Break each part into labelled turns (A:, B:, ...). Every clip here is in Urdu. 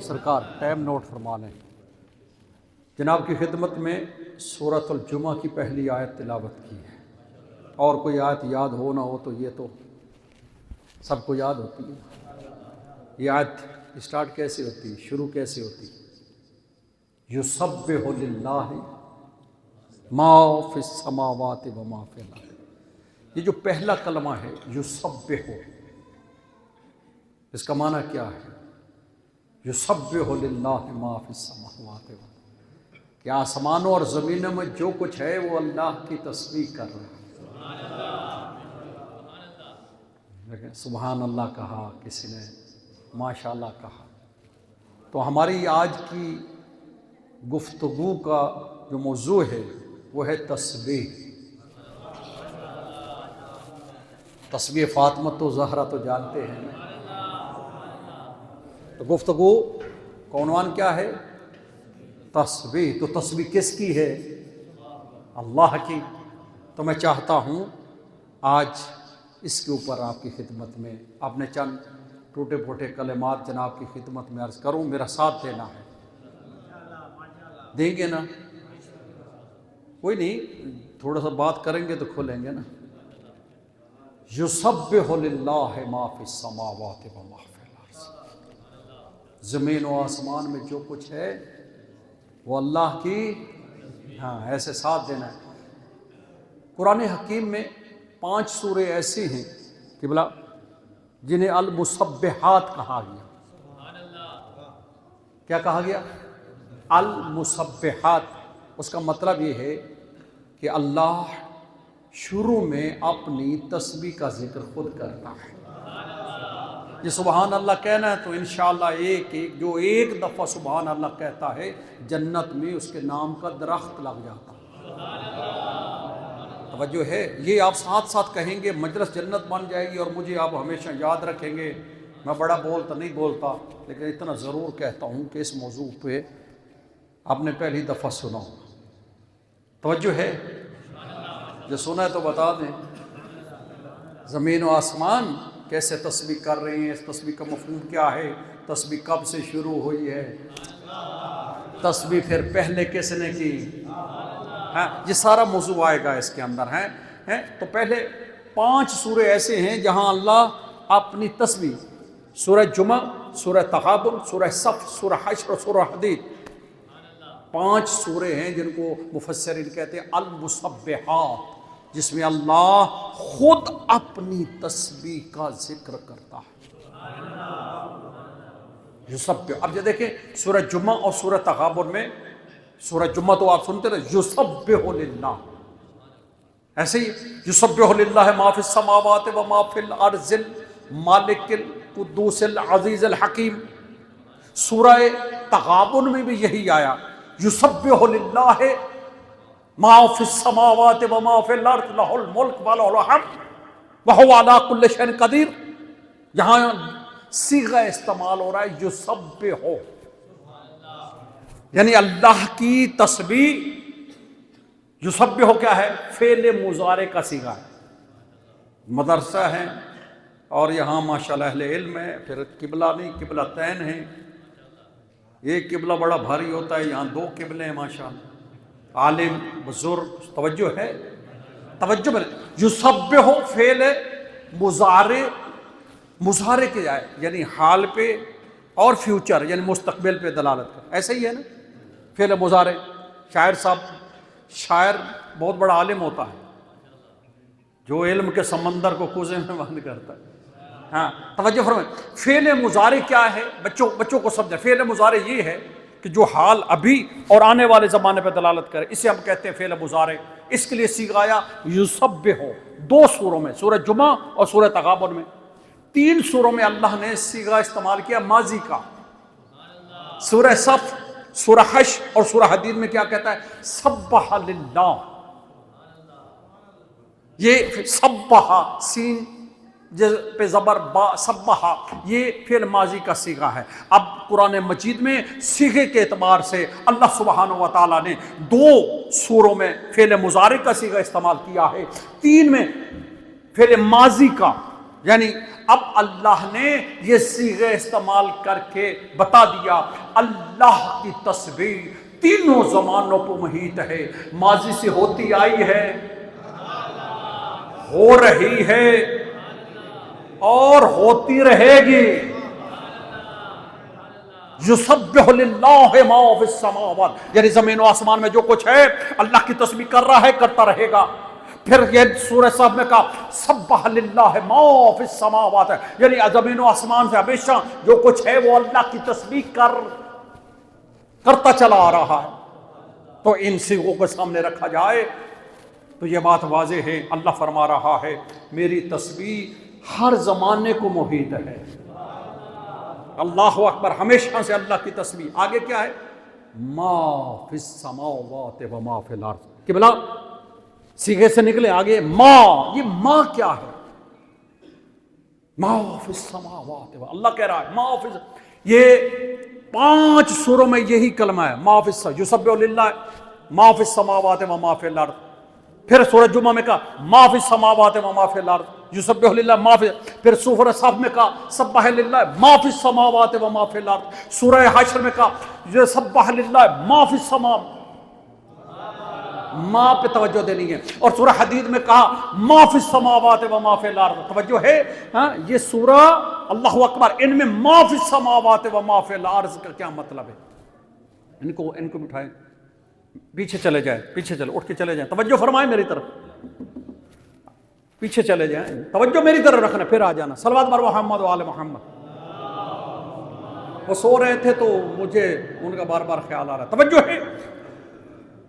A: سرکار ٹائم نوٹ فرما لیں۔ جناب کی خدمت میں سورۃ الجمعہ کی پہلی آیت تلاوت کی ہے، اور کوئی آیت یاد ہو نہ ہو تو یہ تو سب کو یاد ہوتی ہے۔ یہ آیت اسٹارٹ کیسے ہوتی ہے، شروع کیسے ہوتی ہے؟ یسبح للہ ما فی السماوات و ما فی الارض۔ یہ جو پہلا کلمہ ہے یسبح، اس کا معنی کیا ہے؟ یسبح للہ ما فی السماوات و کہ آسمانوں اور زمینوں میں جو کچھ ہے وہ اللہ کی تسبیح کر رہا ہے۔ سبحان اللہ کہا، کسی نے ماشاء اللہ کہا۔ تو ہماری آج کی گفتگو کا جو موضوع ہے وہ ہے تسبیح۔ تسبیح فاطمہ تو زہرا تو جانتے ہیں نا۔ تو گفتگو کا عنوان کیا ہے؟ تسبیح۔ تو تسبیح کس کی ہے؟ اللہ کی۔ تو میں چاہتا ہوں آج اس کے اوپر آپ کی خدمت میں اپنے چند ٹوٹے پھوٹے کلمات جناب کی خدمت میں عرض کروں، میرا ساتھ دینا ہے۔ دیں گے نا؟ کوئی نہیں، تھوڑا سا بات کریں گے تو کھولیں گے نا۔ یسبح للہ ما فی السماوات و ما فی الارض۔ زمین و آسمان میں جو کچھ ہے وہ اللہ کی، ہاں ایسے ساتھ دینا ہے۔ قرآن حکیم میں 5 سورے ایسی ہیں قبلہ جنہیں المسبحات کہا گیا۔ کیا کہا گیا؟ المسبحات۔ اس کا مطلب یہ ہے کہ اللہ شروع میں اپنی تسبیح کا ذکر خود کرتا ہے۔ یہ سبحان اللہ کہنا ہے تو انشاءاللہ جو ایک دفعہ سبحان اللہ کہتا ہے جنت میں اس کے نام کا درخت لگ جاتا ہے۔ توجہ ہے؟ یہ آپ ساتھ ساتھ کہیں گے، مجلس جنت بن جائے گی اور مجھے آپ ہمیشہ یاد رکھیں گے۔ میں بڑا نہیں بولتا، لیکن اتنا ضرور کہتا ہوں کہ اس موضوع پہ آپ نے پہلی دفعہ سنا ہو۔ توجہ ہے؟ جو سنا ہے تو بتا دیں۔ زمین و آسمان کیسے تسبیح کر رہے ہیں، اس تسبیح کا مفہوم کیا ہے، تسبیح کب سے شروع ہوئی ہے، تسبیح پھر پہلے کس نے کی، یہ سارا موضوع آئے گا اس کے اندر ہے۔ تو پہلے 5 سورے ایسے ہیں جہاں اللہ اپنی تسبیح، سورہ جمعہ، سورہ تغابن، سورہ صف، سورہ حشر اور سورہ حدید، 5 سورے ہیں جن کو مفسرین کہتے ہیں المسبحات، جس میں اللہ خود اپنی تسبیح کا ذکر کرتا ہے۔ یسبح۔ اب یہ دیکھیں سورہ جمعہ اور سورہ تغابن میں، سورہ جمعہ تو آپ سنتے رہے یسبح للہ، ایسے ہی یسبح للہ ما فی السماوات و ما فی الارض المالک القدوس العزیز الحکیم۔ سورہ تغابن میں بھی یہی آیا، یسبح للہ ما فی السماوات و ما فی الارض لہ الملک و لہ الحمد وہو علی کل شیء قدیر۔ یہاں صیغہ استعمال ہو رہا ہے یسبح، یعنی اللہ کی تسبیح۔ یسبح کیا ہے؟ فعل مضارع کا صیغہ ہے۔ مدرسہ ہے اور یہاں ماشاءاللہ اہل علم ہے، پھر قبلہ نہیں قبلتین ہیں۔ ایک قبلہ بڑا بھاری ہوتا ہے، یہاں 2 قبلے ہیں ماشاءاللہ، عالم بزرگ۔ توجہ ہے؟ توجہ ہے۔ یسبح فعل مضارع کے جائے یعنی حال پہ اور فیوچر یعنی مستقبل پہ دلالت کر، ایسا ہی ہے نا فعل مضارع۔ شاعر بہت بڑا عالم ہوتا ہے جو علم کے سمندر کو کوزے میں بند کرتا ہے۔ ہاں توجہ فرمائیں، فعل مضارع کیا ہے؟ بچوں کو سمجھیں۔ فعل مضارع یہ ہے کہ جو حال ابھی اور آنے والے زمانے پہ دلالت کرے، اسے ہم کہتے ہیں فعل مضارع۔ اس کے لیے صیغہ آیا یسبح 2 سوروں میں، سورہ جمعہ اور سورہ تغابن میں۔ 3 سوروں میں اللہ نے صیغہ استعمال کیا ماضی کا۔ سورہ صف، سورہ حشر اور سورہ حدید میں کیا کہتا ہے؟ سبح للہ۔ یہ سبح سین پہ زبر با، سبح، یہ فعل ماضی کا صیغہ ہے۔ اب قرآن مجید میں صیغے کے اعتبار سے اللہ سبحانہ و تعالیٰ نے 2 سوروں میں فعل مضارع کا صیغہ استعمال کیا ہے، 3 میں فعل ماضی کا، یعنی اب اللہ نے یہ صیغے استعمال کر کے بتا دیا اللہ کی تسبیح تینوں زمانوں پر محیط ہے، ماضی سے ہوتی آئی ہے، ہو رہی ہے اور ہوتی رہے گی۔ یسبح للہ ما فی السماوات، یعنی زمین و آسمان میں جو کچھ ہے اللہ کی تسبیح کر رہا ہے، کرتا رہے گا۔ پھر یہ سورہ صاحب میں کہا سبح للہ ما فی السماوات، یعنی زمین و آسمان سے ہمیشہ جو کچھ ہے وہ اللہ کی تسبیح کرتا چلا آ رہا ہے۔ تو ان صیغوں کو سامنے رکھا جائے تو یہ بات واضح ہے، اللہ فرما رہا ہے میری تسبیح ہر زمانے کو محیط ہے۔ اللہ اکبر، ہمیشہ سے اللہ کی تسبیح۔ آگے کیا ہے؟ ما فی السماوات و ما فی الارض، کہ بلا صیغے سے نکلے آگے ما، یہ ما کیا ہے؟ ما فی السماوات، اللہ کہہ رہا ہے ما فی، یہ 5 سوروں میں یہی کلمہ ہے ما فی السماوات، یسبح للہ ما فی السماوات و ما فی الارض۔ پھر سورہ جمعہ میں کہا ما فی السماوات و ما فی الارض، یسبح للہ ما فی، پھر سورہ صف میں کہا سبح للہ ما فی السماوات و ما فی الارض، سورہ حشر میں کہا سبح للہ ما فی السماوات، ماں پہ توجہ دینی ہے۔ اور سورہ حدید میں کہا ما فی السماوات و ما فی الارض، توجہ ہے ہاں، یہ سورہ اللہ اکبر، ان میں ما فی السماوات و ما فی الارض کا کیا مطلب ہے؟ ان کو بٹھائیں، پیچھے چلے جائیں، پیچھے چلے، اٹھ کے چلے جائیں، توجہ فرمائیں میری طرف، پیچھے چلے جائیں، توجہ میری طرف رکھنا، پھر آ جانا۔ صلوات بر محمد و آل محمد۔ وہ سو رہے تھے تو مجھے ان کا بار بار خیال آ رہا ہے، توجہ ہے،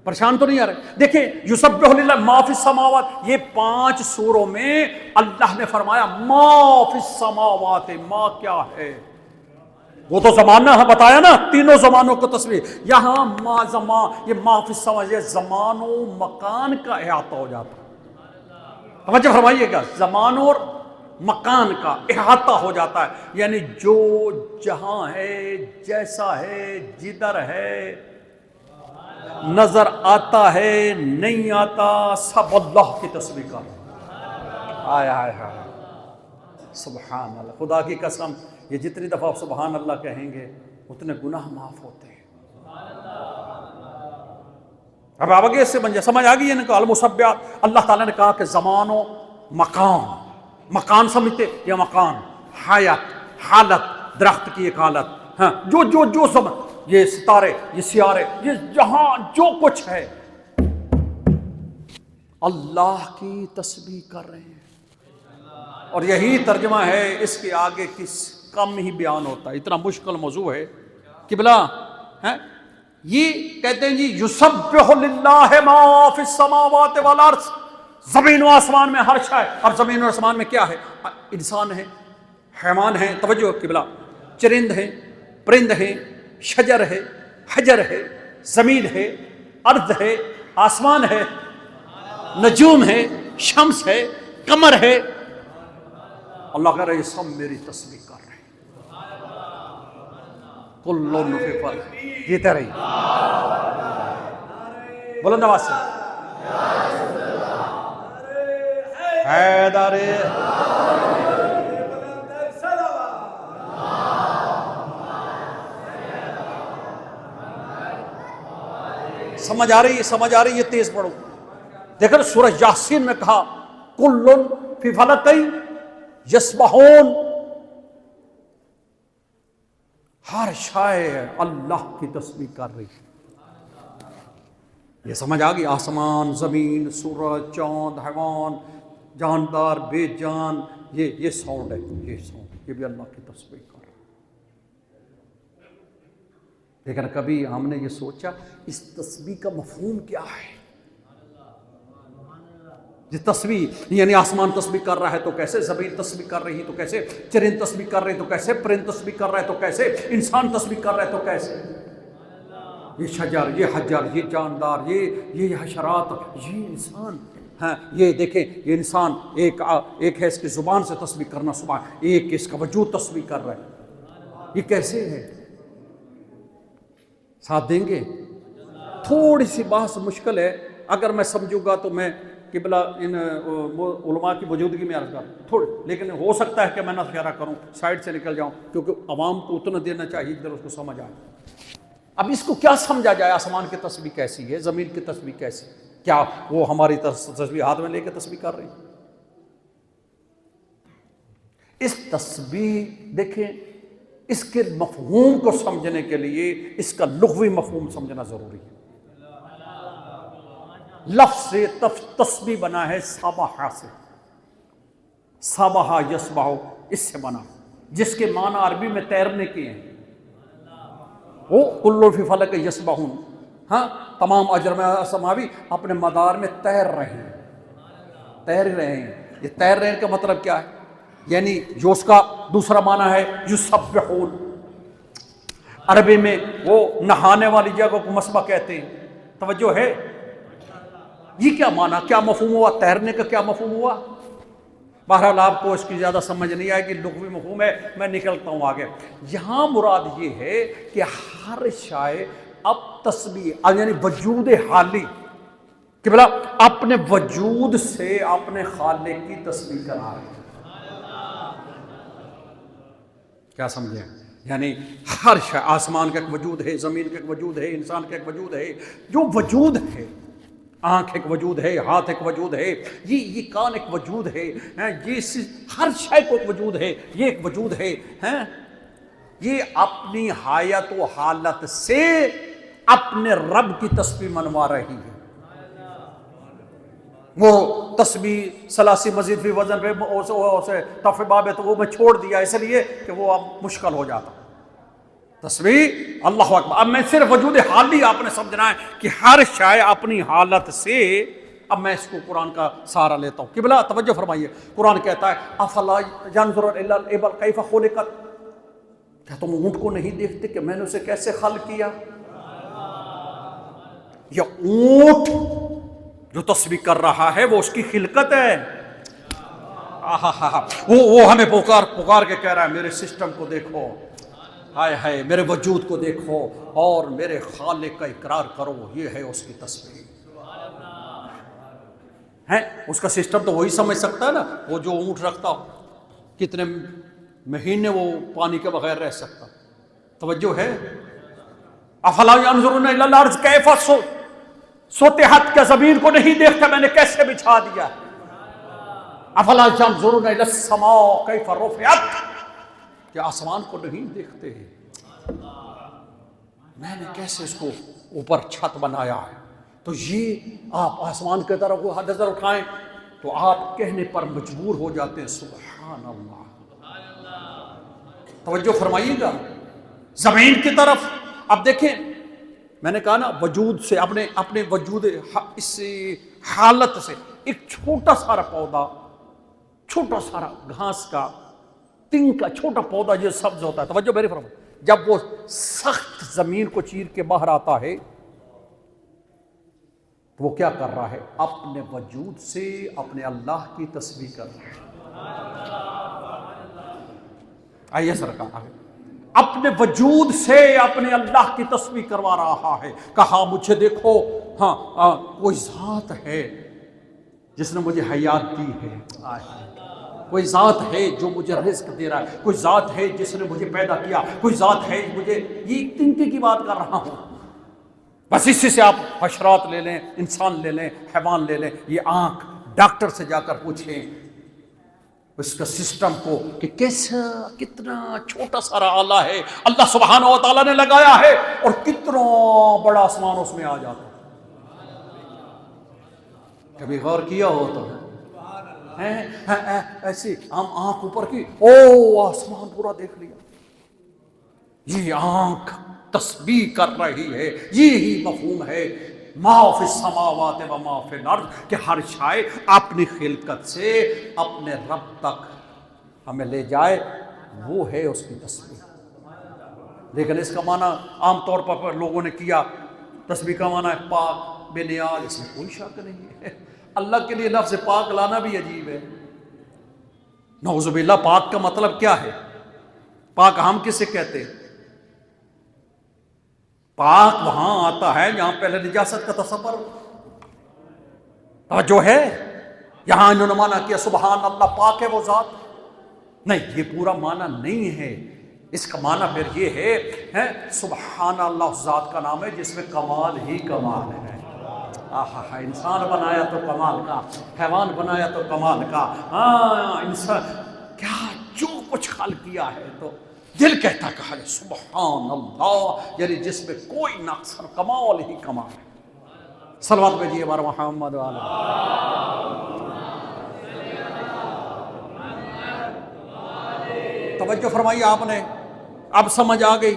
A: پریشان تو نہیں آ رہے؟ دیکھیں یسبح للہ ما فی السماوات، یہ 5 سوروں میں اللہ نے فرمایا ما فی السماوات، ما کیا ہے؟ وہ تو زمانہ ہے، بتایا نا تینوں زمانوں کو تسبیح، یہاں ما زمان، یہ ما فی السماوات، یہ زمان و مکان کا احاطہ ہو جاتا ہے۔ توجہ فرمائیے گا، زمان اور مکان کا احاطہ ہو جاتا ہے، یعنی جو جہاں ہے، جیسا ہے، جدھر ہے، نظر آتا ہے نہیں آتا، سب اللہ کی تسبیح کر۔ آئے آئے آئے، سبحان اللہ، خدا کی قسم، یہ جتنی دفعہ سبحان اللہ کہیں گے اتنے گناہ معاف ہوتے ہیں۔ اب آگے اس سے بن جائے، سمجھ آ گئی ہے نا؟ المسبحات، اللہ تعالیٰ نے کہا کہ زمان و مکان، مکان سمجھتے یا مکان، حیات، حالت، درخت کی ایک حالت، ہاں جو سمجھ، یہ ستارے، یہ سیارے، یہ جہاں جو کچھ ہے اللہ کی تسبیح کر رہے ہیں۔ اور یہی ترجمہ ہے، اس کے آگے کس کم ہی بیان ہوتا ہے، اتنا مشکل موضوع ہے کہ بلا یہ کہتے ہیں جی یسبح للہ ما فی السماوات والارض، زمین و آسمان میں ہر شے، اور زمین و آسمان میں کیا ہے؟ انسان ہے، حیوان ہے، توجہ قبلہ، چرند ہیں، پرند ہیں، شجر ہے، حجر ہے، زمین ہے، ارض ہے، آسمان ہے، نجوم ہے، شمس ہے، قمر ہے، اللہ کہہ رہا ہے یہ سب میری تسبیح کر رہے ہیں، کل فی فلک، جیتے رہی بلند آواز سے حیدر۔ سمجھ آ رہی ہے؟ سمجھ آ رہی ہے؟ تیز پڑھو۔ دیکھیں سورہ یاسین میں کہا کل فی فلک یسبحون، ہر شے اللہ کی تسبیح کر رہی ہے۔ یہ سمجھ آ گئی؟ آسمان، زمین، سورج، چاند، حیوان، جاندار، بے جان، یہ ساؤنڈ ہے، یہ ساؤنڈ، یہ بھی اللہ کی تسبیح کر رہا ہے۔ لیکن کبھی ہم نے یہ سوچا اس تسبیح کا مفہوم کیا ہے؟ یہ تسبیح یعنی آسمان تسبیح کر رہا ہے تو کیسے، زمین تسبیح کر رہی تو کیسے، چرند تسبیح کر رہے تو کیسے، پرند تسبیح کر رہے تو کیسے، انسان تسبیح کر رہے تو کیسے، یہ شجر، یہ حجر، یہ جاندار، یہ حشرات، یہ انسان، ہاں یہ دیکھیں یہ انسان ایک ہے، اس کی زبان سے تسبیح کرنا صبح، ایک اس کا وجود تسبیح کر رہا ہے، یہ کیسے ہے؟ ساتھ دیں گے؟ تھوڑی سی بحث مشکل ہے، اگر میں سمجھوں گا تو میں قبلہ ان علماء کی موجودگی میں عرض کر تھوڑے، لیکن ہو سکتا ہے کہ میں نہ خیرہ کروں، سائڈ سے نکل جاؤں، کیونکہ عوام کو اتنا دینا چاہیے جب اس کو سمجھ آئے۔ اب اس کو کیا سمجھا جائے؟ آسمان کی تسبیح کیسی ہے، زمین کی تسبیح کیسی؟ کیا وہ ہماری تسبیح ہاتھ میں لے کے تسبیح کر رہے ہیں؟ اس تسبیح دیکھیں، اس کے مفہوم کو سمجھنے کے لیے اس کا لغوی مفہوم سمجھنا ضروری ہے۔ لفظ سے تسبیح بنا ہے سبحہ سے، سبحہ یسبح، اس سے بنا، جس کے معنی عربی میں تیرنے کے ہیں۔ وہ کل فی فلک یسبحون، ہاں تمام اجرام سماوی اپنے مدار میں تیر رہے ہیں، تیر رہے ہیں۔ یہ تیر رہے کا مطلب کیا ہے؟ یعنی جو اس کا دوسرا معنی ہے یسبحون، عربی میں وہ نہانے والی جگہ کو مسبح کہتے ہیں۔ توجہ ہے؟ یہ کیا معنی، کیا مفہوم ہوا؟ تیرنے کا کیا مفہوم ہوا؟ بہرحال آپ کو اس کی زیادہ سمجھ نہیں آئے گی، لغوی مفہوم ہے، میں نکلتا ہوں آگے۔ یہاں مراد یہ ہے کہ ہر شے اب تسبیح یعنی وجود حالی کہ بلا اپنے وجود سے اپنے خالق کی تسبیح کرا رہے ہیں۔ کیا سمجھیں؟ یعنی ہر شے، آسمان کا ایک وجود ہے، زمین کا ایک وجود ہے، انسان کا ایک وجود ہے، جو وجود ہے، آنکھ ایک وجود ہے، ہاتھ ایک وجود ہے، یہ کان ایک وجود ہے، یہ ہر شے کو ایک وجود ہے، یہ ایک وجود ہے، یہ اپنی حیات و حالت سے اپنے رب کی تسبیح منوا رہی ہے۔ وہ تسبیح ثلاثی مزید فی وزن پہ تف باب ہے تو وہ میں چھوڑ دیا اس لیے کہ وہ اب مشکل ہو جاتا۔ تسبیح اللہ اکبر۔ اب میں صرف وجود حالی آپ نے سمجھنا ہے کہ ہر شے اپنی حالت سے، اب میں اس کو قرآن کا سہارا لیتا ہوں۔ قبلہ توجہ فرمائیے، قرآن کہتا ہے افلا ينظرون الى الابل كيف خلقت، کیا تم اونٹ کو نہیں دیکھتے کہ میں نے اسے کیسے خلق کیا؟ یہ اونٹ جو تسبیح کر رہا ہے وہ اس کی خلقت ہے۔ وہ ہمیں پکار کے کہہ رہا ہے میرے سسٹم کو دیکھو، ہائے ہائے میرے وجود کو دیکھو اور میرے خالق کا اقرار کرو، یہ ہے اس کی تسبیح ہے۔ اس کا سسٹم تو وہی سمجھ سکتا ہے نا، وہ جو اونٹ رکھتا ہو کتنے مہینے وہ پانی کے بغیر رہ سکتا۔ توجہ ہے؟ افلا ينظرون الى الارض كيف سطحت، کیا زمین کو نہیں دیکھتا میں نے کیسے بچھا دیا؟ افلا ينظرون الى السماء كيف رفعت، کہ آسمان کو نہیں دیکھتے میں نے کیسے اس کو اوپر چھت بنایا ہے؟ تو یہ آپ آسمان کی طرف نظر اٹھائیں تو آپ کہنے پر مجبور ہو جاتے ہیں سبحان اللہ۔ توجہ فرمائیے گا زمین کی طرف۔ اب دیکھیں میں نے کہا نا وجود سے اپنے وجود اس حالت سے ایک چھوٹا سارا پودا، چھوٹا سارا گھاس کا تنگ کا چھوٹا پودا جو سبز ہوتا ہے، توجہ میری فرمائیے، جب وہ سخت زمین کو چیر کے باہر آتا ہے تو وہ کیا کر رہا ہے؟ اپنے وجود سے اپنے اللہ کی تسبیح کر رہا ہے۔ آئیے سرکار آگے، اپنے وجود سے اپنے اللہ کی تسبیح کروا رہا ہے۔ کہا مجھے دیکھو، ہاں کوئی ذات ہے جس نے مجھے حیات دی ہے، کوئی ذات ہے جو مجھے رزق دے رہا ہے، کوئی ذات ہے جس نے مجھے پیدا کیا، کوئی ذات ہے مجھے، یہ تنکے کی بات کر رہا ہوں۔ بس اسی سے آپ حشرات لے لیں، انسان لے لیں، حیوان لے لیں، یہ آنکھ ڈاکٹر سے جا کر پوچھیں اس کا سسٹم کو کہ کیسا کتنا چھوٹا سارا آلہ ہے اللہ سبحانہ و تعالیٰ نے لگایا ہے اور کتنا بڑا آسمان اس میں آ جاتا ہے۔ کبھی غور کیا ہو تو ایسی ہم آنکھ اوپر کی، او آسمان پورا دیکھ لیا۔ یہ آنکھ تسبیح کر رہی ہے، یہی مفہوم ہے ما فی السماوات و ما فی الارض، کہ ہر شے اپنی خلقت سے اپنے رب تک ہمیں لے جائے، وہ ہے اس کی تسبیح۔ لیکن اس کا معنی عام طور پر لوگوں نے کیا، تسبیح کا معنی ہے پاک بے نیاز، اس میں کوئی شک نہیں ہے۔ اللہ کے لیے لفظ پاک لانا بھی عجیب ہے۔ نعوذ باللہ، پاک کا مطلب کیا ہے؟ پاک ہم کسے کہتے ہیں؟ پاک وہاں آتا ہے جہاں پہلے نجاست کا تصور ہو۔ توجہ ہے؟ یہاں انہوں نے مانا کیا سبحان اللہ پاک ہے وہ ذات، نہیں، یہ پورا معنی نہیں ہے۔ اس کا معنی پھر یہ ہے سبحان اللہ اس ذات کا نام ہے جس میں کمال ہی کمال ہے۔ آہا، انسان بنایا تو کمال کا، حیوان بنایا تو کمال کا، ہاں انسان کیا جو کچھ خلق کیا ہے، تو دل کہتا کہا سبحان اللہ، یعنی جس میں کوئی نقص، کمال ہی کمال ہے۔ صلوات بھیجیے بار محمد والا۔ توجہ فرمائی آپ نے، اب سمجھ آ گئی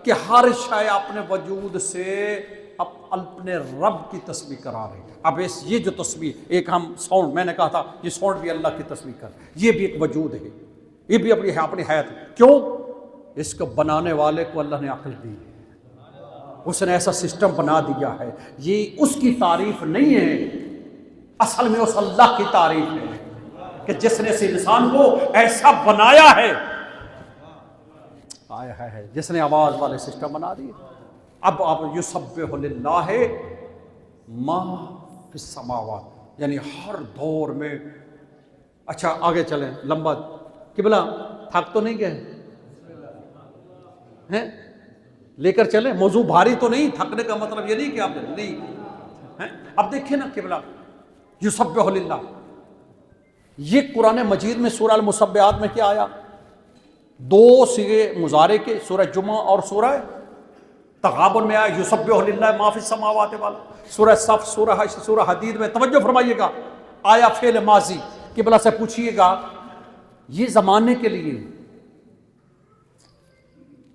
A: کہ ہر شے اپنے وجود سے اب اپنے رب کی تسبیح کرا رہی ہے۔ اب یہ جو تسبیح، ایک ہم ساؤنڈ، میں نے کہا تھا یہ ساؤنڈ بھی اللہ کی تسبیح کر، یہ بھی ایک وجود ہے، یہ بھی اپنی حیات ہے۔ کیوں؟ اس کو بنانے والے کو اللہ نے عقل دی ہے، اس نے ایسا سسٹم بنا دیا ہے۔ یہ اس کی تعریف نہیں ہے، اصل میں اس اللہ کی تعریف ہے کہ جس نے اس انسان کو ایسا بنایا ہے، جس نے آواز والے سسٹم بنا دیے۔ اب آپ یسبح للہ ما فی السماوات، یعنی ہر دور میں۔ اچھا آگے چلیں، لمبا قبلہ تھک تو نہیں گئے ہیں؟ لے کر چلیں، موضوع بھاری تو نہیں، تھکنے کا مطلب یہ نہیں کہ آپ نہیں۔ اب دیکھیں نا قبلہ یسبح للہ، یہ قرآن مجید میں سورہ المسبحات میں کیا آیا؟ دو صیغے مضارع کے، سورہ جمعہ اور سورہ تغابن میں آیا یسبح للہ ما فی السماوات والا، سورہ صف، سورہ حدید میں توجہ فرمائیے گا آیا فعل ماضی۔ قبلہ سے پوچھئے گا یہ زمانے کے لیے،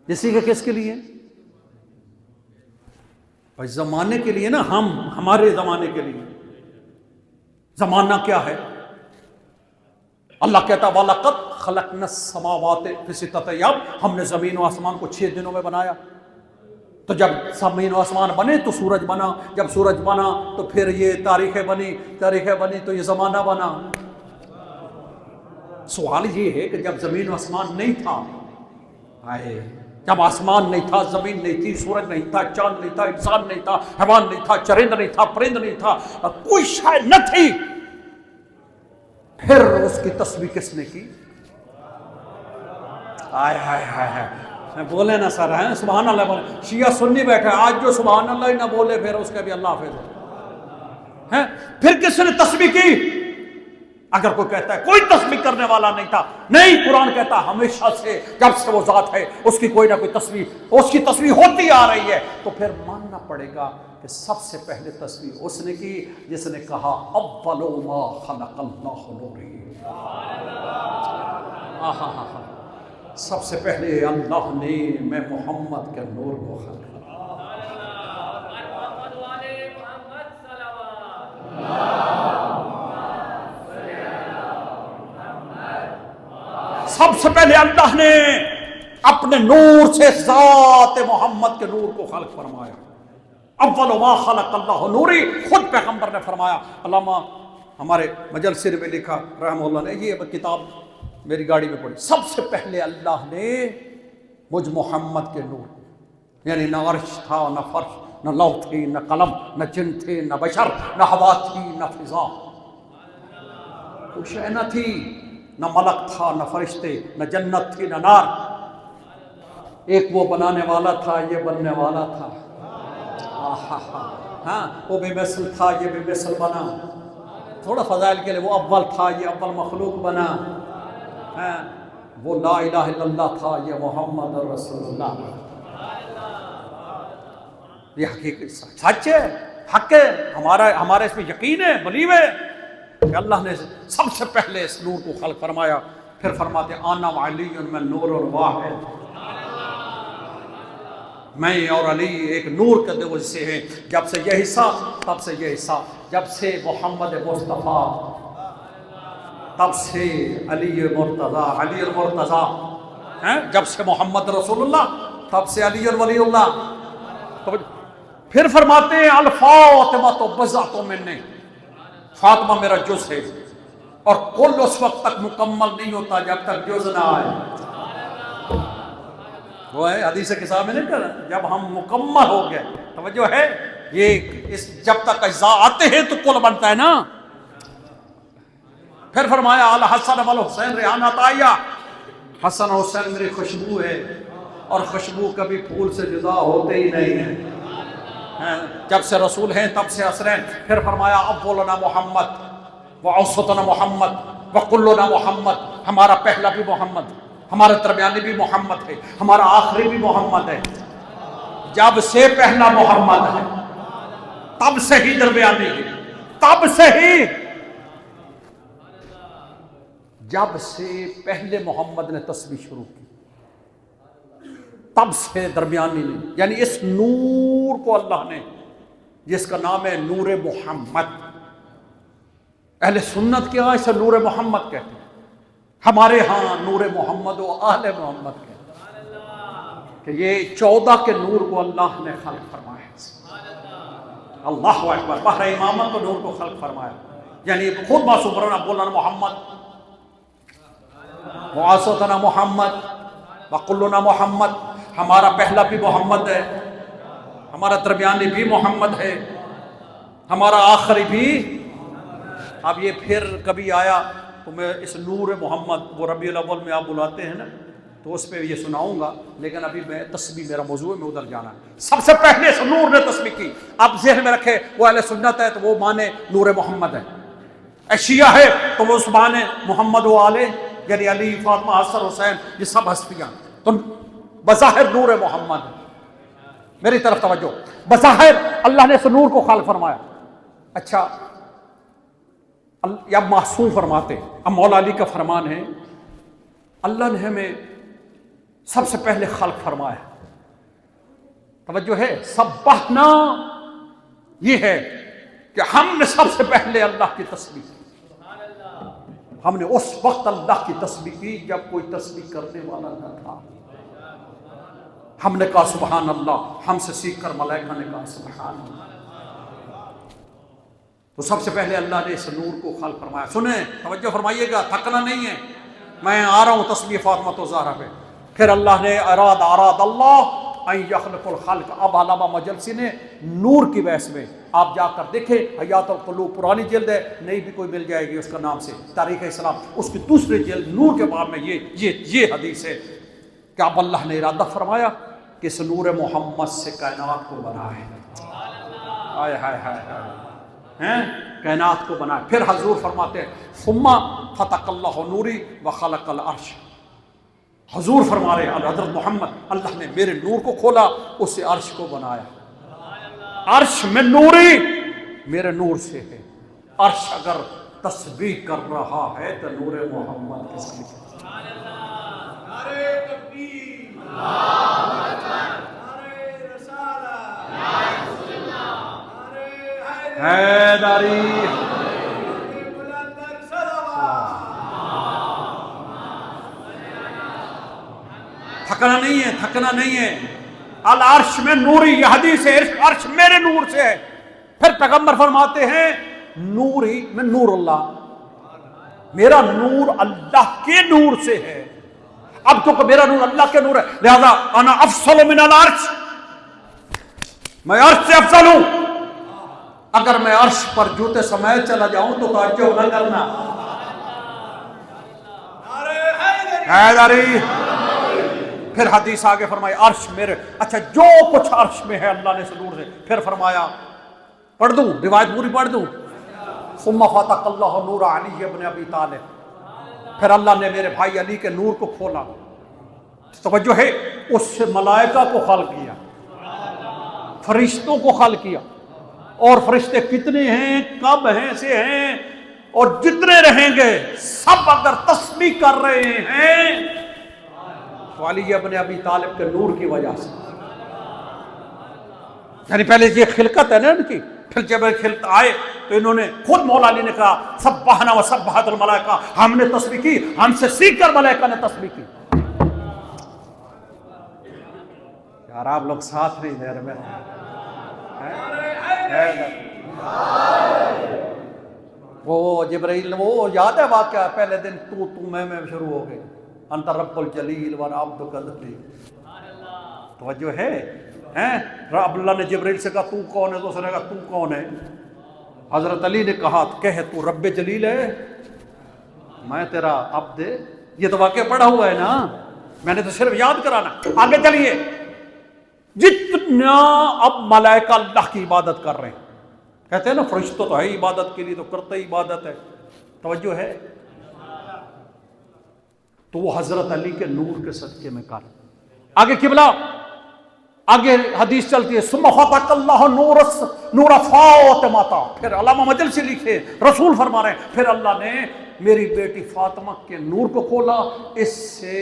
A: یہ صیغہ کس کے لیے؟ بھائی زمانے کے لیے نا، ہمارے زمانے کے لیے۔ زمانہ کیا ہے؟ اللہ کہتا وَلَقَدْ خَلَقْنَا السَّمَاوَاتِ فِي سِتَّةِ أَيَّامٍ، ہم نے زمین و آسمان کو 6 دنوں میں بنایا۔ تو جب زمین و آسمان بنے تو سورج بنا، جب سورج بنا تو پھر یہ تاریخیں بنی تو یہ زمانہ بنا۔ سوال یہ ہے کہ جب زمین و آسمان نہیں تھا، جب آسمان نہیں تھا، زمین نہیں تھی، سورج نہیں تھا، چاند نہیں تھا، انسان نہیں تھا، حیوان نہیں تھا، چرند نہیں تھا، پرند نہیں تھا، کوئی شے نہ تھی، پھر اس کی تسبیح کس نے کی؟ بولے نا سر، ہیں سبحان اللہ بولے، شیعہ سنی بیٹھے آج جو سبحان اللہ ہی نہ بولے پھر اس کے بھی اللہ حافظ ہے۔ پھر کس نے تسبیح کی؟ اگر کوئی کہتا ہے کوئی تسبیح کرنے والا نہیں تھا، نہیں، قرآن کہتا ہمیشہ سے جب سے وہ ذات ہے اس کی کوئی نہ کوئی تسبیح، اس کی تسبیح ہوتی آ رہی ہے۔ تو پھر ماننا پڑے گا کہ سب سے پہلے تسبیح اس نے کی جس نے کہا اول ما خلق اللہ نوری، سب سے پہلے اللہ نے میں محمد کے نور کو خلق کیا۔ سب سے پہلے اللہ نے اپنے نور سے ذات محمد کے نور کو خلق فرمایا۔ اول ما خلق اللہ نوری، خود پیغمبر نے فرمایا۔ علامہ ہمارے مجلسر میں لکھا رحمہ اللہ نے، یہ کتاب میری گاڑی میں پڑھی، سب سے پہلے اللہ نے مجھ محمد کے نور کو، یعنی نہ عرش تھا، نہ فرش، نہ لوح تھی، نہ قلم، نہ جن تھے، نہ بشر، نہ ہوا تھی، نہ فضا، کوئی شے نہ تھی، نہ ملک تھا، نہ فرشتے، نہ جنت تھی، نہ نار۔ ایک وہ بنانے والا تھا، یہ بننے والا تھا۔ ہاں، وہ بے مثل تھا، یہ بے مثل بنا۔ تھوڑا فضائل کے لیے، وہ اول تھا، یہ اول مخلوق بنا۔ وہ لا الہ الا اللہ تھا، یہ محمد رسول اللہ۔ یہ حقیقت سچ ہے، حق ہے، ہمارا اس میں یقین ہے، بلیو ہے کہ اللہ نے سب سے پہلے اس نور کو خلق فرمایا۔ پھر فرماتے آنا علی میں نور واحد، میں اور علی ایک نور کے دو حصے ہیں، جب سے یہ حصہ تب سے یہ حصہ، جب سے محمد مصطفیٰ تب سے علی المرتضیٰ، جب سے محمد رسول اللہ تب سے علی الولی اللہ۔ پھر فرماتے ہیں الفاطمہ تو بضعۃ منی، فاطمہ میرا جز ہے، اور کل اس وقت تک مکمل نہیں ہوتا جب تک جز نہ آئے۔ وہ ہے حدیث کتاب میں نہیں کہا جب ہم مکمل ہو گئے، توجہ ہے، یہ جب تک اجزاء آتے ہیں تو کل بنتا ہے نا. پھر فرمایا الحسن والحسین ریحانہ طائیہ، حسن اور حسین میری خوشبو ہے، اور خوشبو کبھی پھول سے جدا ہوتے ہی نہیں ہیں. جب سے رسول ہیں تب سے اسرین. پھر فرمایا اولنا محمد واوسطنا محمد وکلنا محمد، ہمارا پہلا بھی محمد، ہمارا درمیانی بھی محمد ہے، ہمارا آخری بھی محمد ہے. جب سے پہلا محمد ہے تب سے ہی درمیانی ہے، تب سے ہی، جب سے پہلے محمد نے تسبیح شروع کی تب سے درمیانی نہیں. یعنی اس نور کو اللہ نے، جس کا نام ہے نور محمد، اہل سنت کے ہاں اسے نور محمد کہتے ہیں، ہمارے ہاں نور محمد و اہل محمد کہتے ہیں، کہ یہ 14 کے نور کو اللہ نے خلق فرمایا. اللہ اکبر. بحر امامت کو نور کو خلق فرمایا. یعنی خود معصوم رہنا بولنا محمد واسطنا محمد وکلنا محمد، ہمارا پہلا بھی محمد ہے، ہمارا درمیانی بھی محمد ہے، ہمارا آخری بھی. اب یہ پھر کبھی آیا تو میں اس نور محمد، وہ ربیع الاول میں آپ بلاتے ہیں نا، تو اس پہ یہ سناؤں گا، لیکن ابھی میں تسبیح میرا موضوع ہے، میں ادھر جانا ہے. سب سے پہلے اس نور نے تسبیح کی. اب ذہن میں رکھے وہ اہل سنت ہے تو وہ مانے نور محمد ہے، شیعہ ہے تو وہ اس مانے محمد و آلے، یعنی علی، فاطمہ، حسن، حسین، یہ سب ہستیاں تو بظاہر نور محمد ہے. میری طرف توجہ. بظاہر اللہ نے اس نور کو خلق فرمایا. اچھا یا معصوم فرماتے، اب مولا علی کا فرمان ہے، اللہ نے ہمیں سب سے پہلے خلق فرمایا. توجہ ہے، سبحنا یہ ہے کہ ہم نے سب سے پہلے اللہ کی تسبیح کی. ہم نے اس وقت اللہ کی تسبیح کی جب کوئی تسبیح کرنے والا نہ تھا. ہم نے کہا سبحان اللہ، ہم سے سیکھ کر ملائکہ نے کہا سبحان اللہ. تو سب سے پہلے اللہ نے اس نور کو خلق فرمایا. سنیں، توجہ فرمائیے گا، تھکنا نہیں ہے، میں آ رہا ہوں تسبیح فاطمہ و زہرا پہ. پھر اللہ نے اراد اللہ ان یخلق الخلق. اب علامہ مجلسی نے نور کی بحث میں آپ جا کر دیکھیں، حیات القلوب پرانی جلد ہے، نئی بھی کوئی مل جائے گی اس کا نام سے، تاریخ اسلام، اس کی دوسری جلد نور کے باب میں یہ حدیث ہے کہ اب اللہ نے ارادہ فرمایا کہ اس نور محمد سے کائنات کو بنائے. ہائے ہائے ہائے ہائے، کائنات کو بنائے. پھر حضور فرماتے ہیں ثم فتق اللہ نوری وخلق العرش. حضور فرما رہے ہیں حضرت محمد، اللہ نے میرے نور کو کھولا، اس سے عرش کو بنایا. عرش میں نوری میرے نور سے ہے. عرش اگر تسبیح کر رہا ہے تو نور محمد کس لیے؟ حیدری. تھکنا نہیں ہے، تھکنا نہیں ہے. العرش میں نوری، یہ حدیث ہے، عرش میرے نور سے ہے. پھر پیغمبر فرماتے ہیں نوری میں نور اللہ، میرا نور اللہ کے نور سے ہے. اب تو کہ میرا نور اللہ کے نور ہے، لہذا انا افضل من العرش، میں عرش سے افضل ہوں. اگر میں عرش پر جوتے سمیت چلا جاؤں تو تعجب نہ کرنا. حیدری. پھر حدیث آگے فرمایا عرش میرے. اچھا جو کچھ عرش میں ہے اللہ نے نور سے. پھر فرمایا پڑھ دوں روایت پوری پڑھ دوں. ثم فتح اللہ نور علی ابن ابی طالب. پھر اللہ نے میرے بھائی علی کے نور کو کھولا. توجہ ہے، اس سے ملائکہ کو خلق کیا، فرشتوں کو خلق کیا. اور فرشتے کتنے ہیں، کب ہیں سے ہیں، اور جتنے رہیں گے سب اگر تسبیح کر رہے ہیں تو علی ابن ابی طالب کے نور کی وجہ سے. یعنی پہلے یہ خلقت ہے نا ان کی، پھر جب خلقت آئے تو انہوں نے خود مولا علی نے کہا سبحنا و سبحت الملائکہ، ہم نے تسبیح کی، ہم سے سیکھ کر ملائکہ نے تسبیح کی. یار آپ لوگ ساتھ نہیں دے رہے میرے. وہ جبرائیل، وہ یاد ہے واقعہ، پہلے دن تو میں شروع ہو گئے. انت رب الجلیل وانا عبدک الذلیل. توجہ ہے، ہیں؟ رب اللہ نے جبریل سے کہا تو کون ہے؟ تو اس نے کہا تو کون ہے؟ حضرت علی نے کہا کہ تو رب جلیل ہے، میں تیرا عبد ہے۔ یہ تو واقعہ پڑھا ہوا ہے نا، میں نے تو صرف یاد کرانا۔ آگے چلیے، جتنا اب ملائکہ اللہ کی عبادت کر رہے ہیں، کہتے ہیں نا فرشتوں تو ہے عبادت کے لیے، تو کرتے ہی عبادت ہے، توجہ ہے، تو وہ حضرت علی کے نور کے صدقے میں کر۔ آگے قبلہ، آگے حدیث چلتی ہے ثم فتح اللہ نور فاطمہ، پھر علامہ مجلسی لکھے رسول فرما رہے ہیں پھر اللہ نے میری بیٹی فاطمہ کے نور کو کھولا، اس سے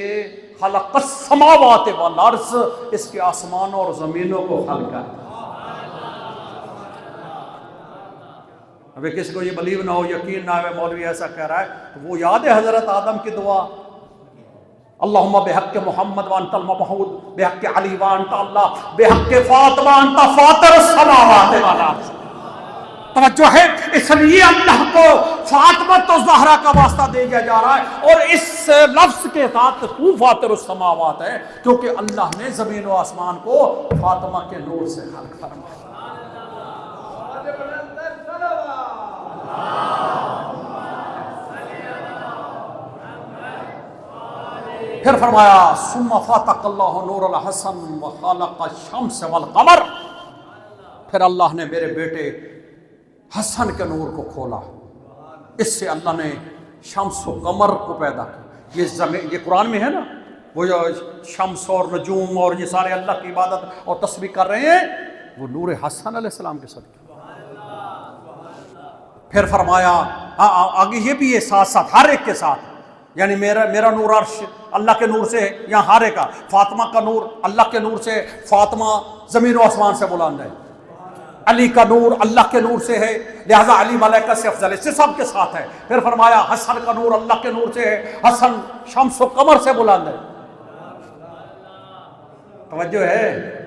A: خلق السماوات والارض، اس کے آسمانوں اور زمینوں کو خلق کر۔ ابھی کسی کو یہ بلیو نہ ہو، یقین نہ ہو مولوی ایسا کہہ رہا ہے، تو وہ یاد ہے حضرت آدم کی دعا، اللہم بحق محمد وانت المبعوث بحق علی وانت اللہ بحق فاطمہ انت فاطر السماوات والارض۔ توجہ ہے، اس لیے اللہ کو فاطمہ تو زہرا کا واسطہ دیا جا رہا ہے، اور اس لفظ کے ساتھ تو فاطر السماوات ہے، کیونکہ اللہ نے زمین و آسمان کو فاطمہ کے نور سے خلق فرمایا۔ پھر فرمایا ثم فتح اللہ نور الحسن وخلق الشمس والقمر، پھر اللہ نے میرے بیٹے حسن کے نور کو کھولا، اس سے اللہ نے شمس و قمر کو پیدا کیا۔ یہ قرآن میں ہے نا، وہ جو شمس اور نجوم اور یہ سارے اللہ کی عبادت اور تسبیح کر رہے ہیں، وہ نور حسن علیہ السلام کے صدقے۔ پھر فرمایا آگے یہ بھی ہے ساتھ ساتھ ہر ایک کے ساتھ، یعنی میرا نور عرش اللہ کے نور سے ہے، یہاں ہر ایک کا، فاطمہ کا نور اللہ کے نور سے، فاطمہ زمین و آسمان سے بلند ہے، علی کا نور اللہ کے نور سے ہے، لہذا علی ملائکہ سے افضل ہے، اس سے سب کے ساتھ ہے۔ پھر فرمایا حسن کا نور اللہ کے نور سے ہے، حسن شمس و قمر سے بلند ہے، توجہ ہے۔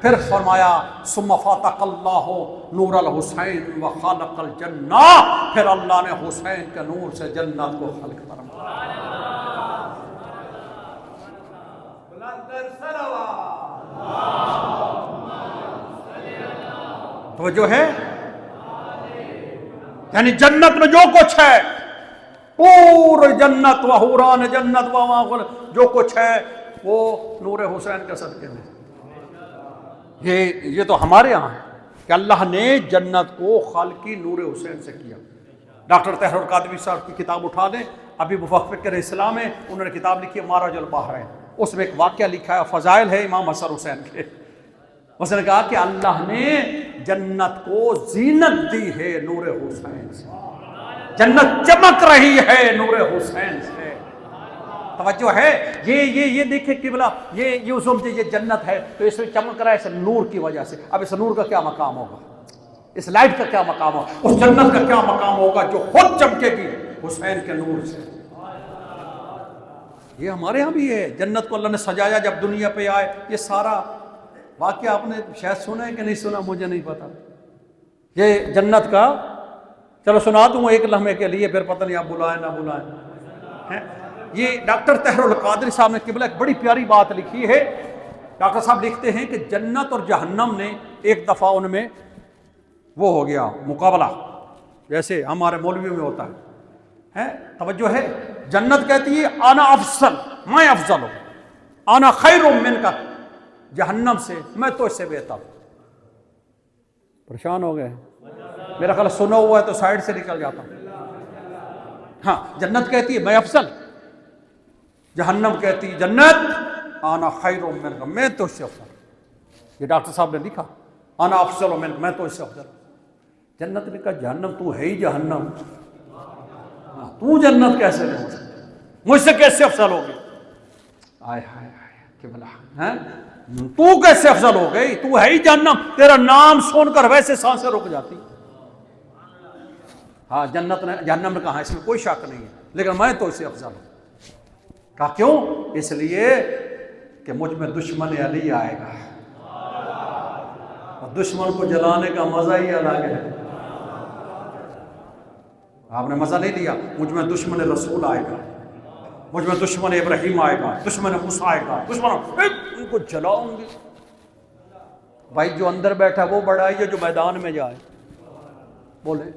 A: پھر فرمایا ثم فتح اللہ نور الحسین وخلق الجنہ، پھر اللہ نے حسین کے نور سے جنت کو خلق فرمایا۔ توجہ ہے، یعنی جنت میں جو کچھ ہے، پوری جنت و حوران جنت و جو کچھ ہے وہ نور حسین کے صدقے میں۔ یہ تو ہمارے یہاں ہے کہ اللہ نے جنت کو خالقی نور حسین سے کیا۔ ڈاکٹر طاہر القادری صاحب کی کتاب اٹھا دیں، ابھی فکر اسلام ہے، انہوں نے کتاب لکھی ہے مارج البحرین، اس میں ایک واقعہ لکھا ہے، فضائل ہے امام حسن حسین کے۔ اس نے کہا کہ اللہ نے جنت کو زینت دی ہے نور حسین سے، جنت چمک رہی ہے نور حسین سے، توجہ ہے۔ یہ دیکھیں قبلہ، یہ سمجھے یہ جنت ہے تو اس میں چمک رہا ہے اس نور کی وجہ سے۔ اب اس نور کا کیا مقام ہوگا، اس لائٹ کا کیا مقام ہوگا، اس جنت کا کیا مقام ہوگا جو خود چمکے گی حسین کے نور سے۔ یہ ہمارے ہاں بھی ہے، جنت کو اللہ نے سجایا جب دنیا پہ آئے۔ یہ سارا واقعہ آپ نے شاید سنا ہے کہ نہیں سنا، مجھے نہیں پتا۔ یہ جنت کا چلو سنا دوں ایک لمحے کے لیے، پھر پتہ نہیں آپ بلائیں نہ بلائیں۔ یہ ڈاکٹر طاہر القادری صاحب نے قبلہ ایک بڑی پیاری بات لکھی ہے۔ ڈاکٹر صاحب لکھتے ہیں کہ جنت اور جہنم نے ایک دفعہ ان میں وہ ہو گیا مقابلہ، جیسے ہمارے مولویوں میں ہوتا ہے، توجہ ہے۔ جنت کہتی ہے انا افضل، میں افضل ہوں، انا خیر منک، جہنم سے میں تو اس سے بہتر ہوں۔ پریشان ہو گئے، میرا خیال سنا ہوا ہے تو سائڈ سے نکل جاتا ہوں۔ ہاں، جنت کہتی ہے میں افضل، جہنم کہتی ہے جنت انا خیر منک، میں تو اس سے افضل ہوں۔ یہ ڈاکٹر صاحب نے لکھا انا افضل منک، میں تو اس سے افضل ہوں۔ جنت نے کہا جہنم تو ہے ہی جہنم، تو جنت کیسے نہیں ہو سکتا، مجھ سے کیسے افضل ہوگی؟ آئے ہائے کہ بلا تو کیسے افضل ہو گئی، تو ہے ہی جہنم، تیرا نام سن کر ویسے سانسیں رک جاتی۔ ہاں، جہنم نے کہا اس میں کوئی شک نہیں ہے، لیکن میں تو اس سے افضل ہوں۔ کہا کیوں؟ اس لیے کہ مجھ میں دشمن علی آئے گا، اور دشمن کو جلانے کا مزہ ہی الگ ہے۔ آپ نے مزہ نہیں لیا، مجھ میں دشمن رسول آئے گا، مجھ میں دشمن ابراہیم آئے گا، دشمن موسیٰ آئے گا، دشمن ان کو جلاؤں گی، بھائی جو اندر بیٹھا وہ بڑا ہے یا جو میدان میں جائے؟ بولے،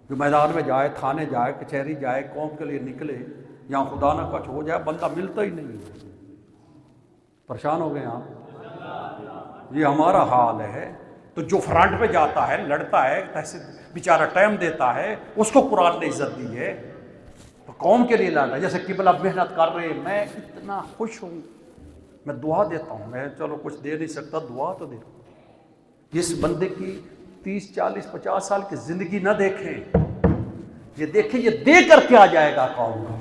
A: جو میدان میں جائے، تھانے جائے، کچہری جائے، قوم کے لیے نکلے، یہاں خدا نہ کچھ ہو جائے، بندہ ملتا ہی نہیں۔ پریشان ہو گئے آپ؟ یہ ہمارا حال ہے۔ تو جو فرنٹ پہ جاتا ہے، لڑتا ہے، بیچارہ ٹائم دیتا ہے، اس کو قرآن نے عزت دی ہے، تو قوم کے لیے لڑتا ہے۔ جیسے قبلہ محنت کر رہے ہیں، میں اتنا خوش ہوں، میں دعا دیتا ہوں، میں چلو کچھ دے نہیں سکتا، دعا تو دے۔ جس بندے کی 30 40 50 سال کی زندگی نہ دیکھیں، یہ دیکھیں یہ دے کر کے آ جائے گا قوم کو۔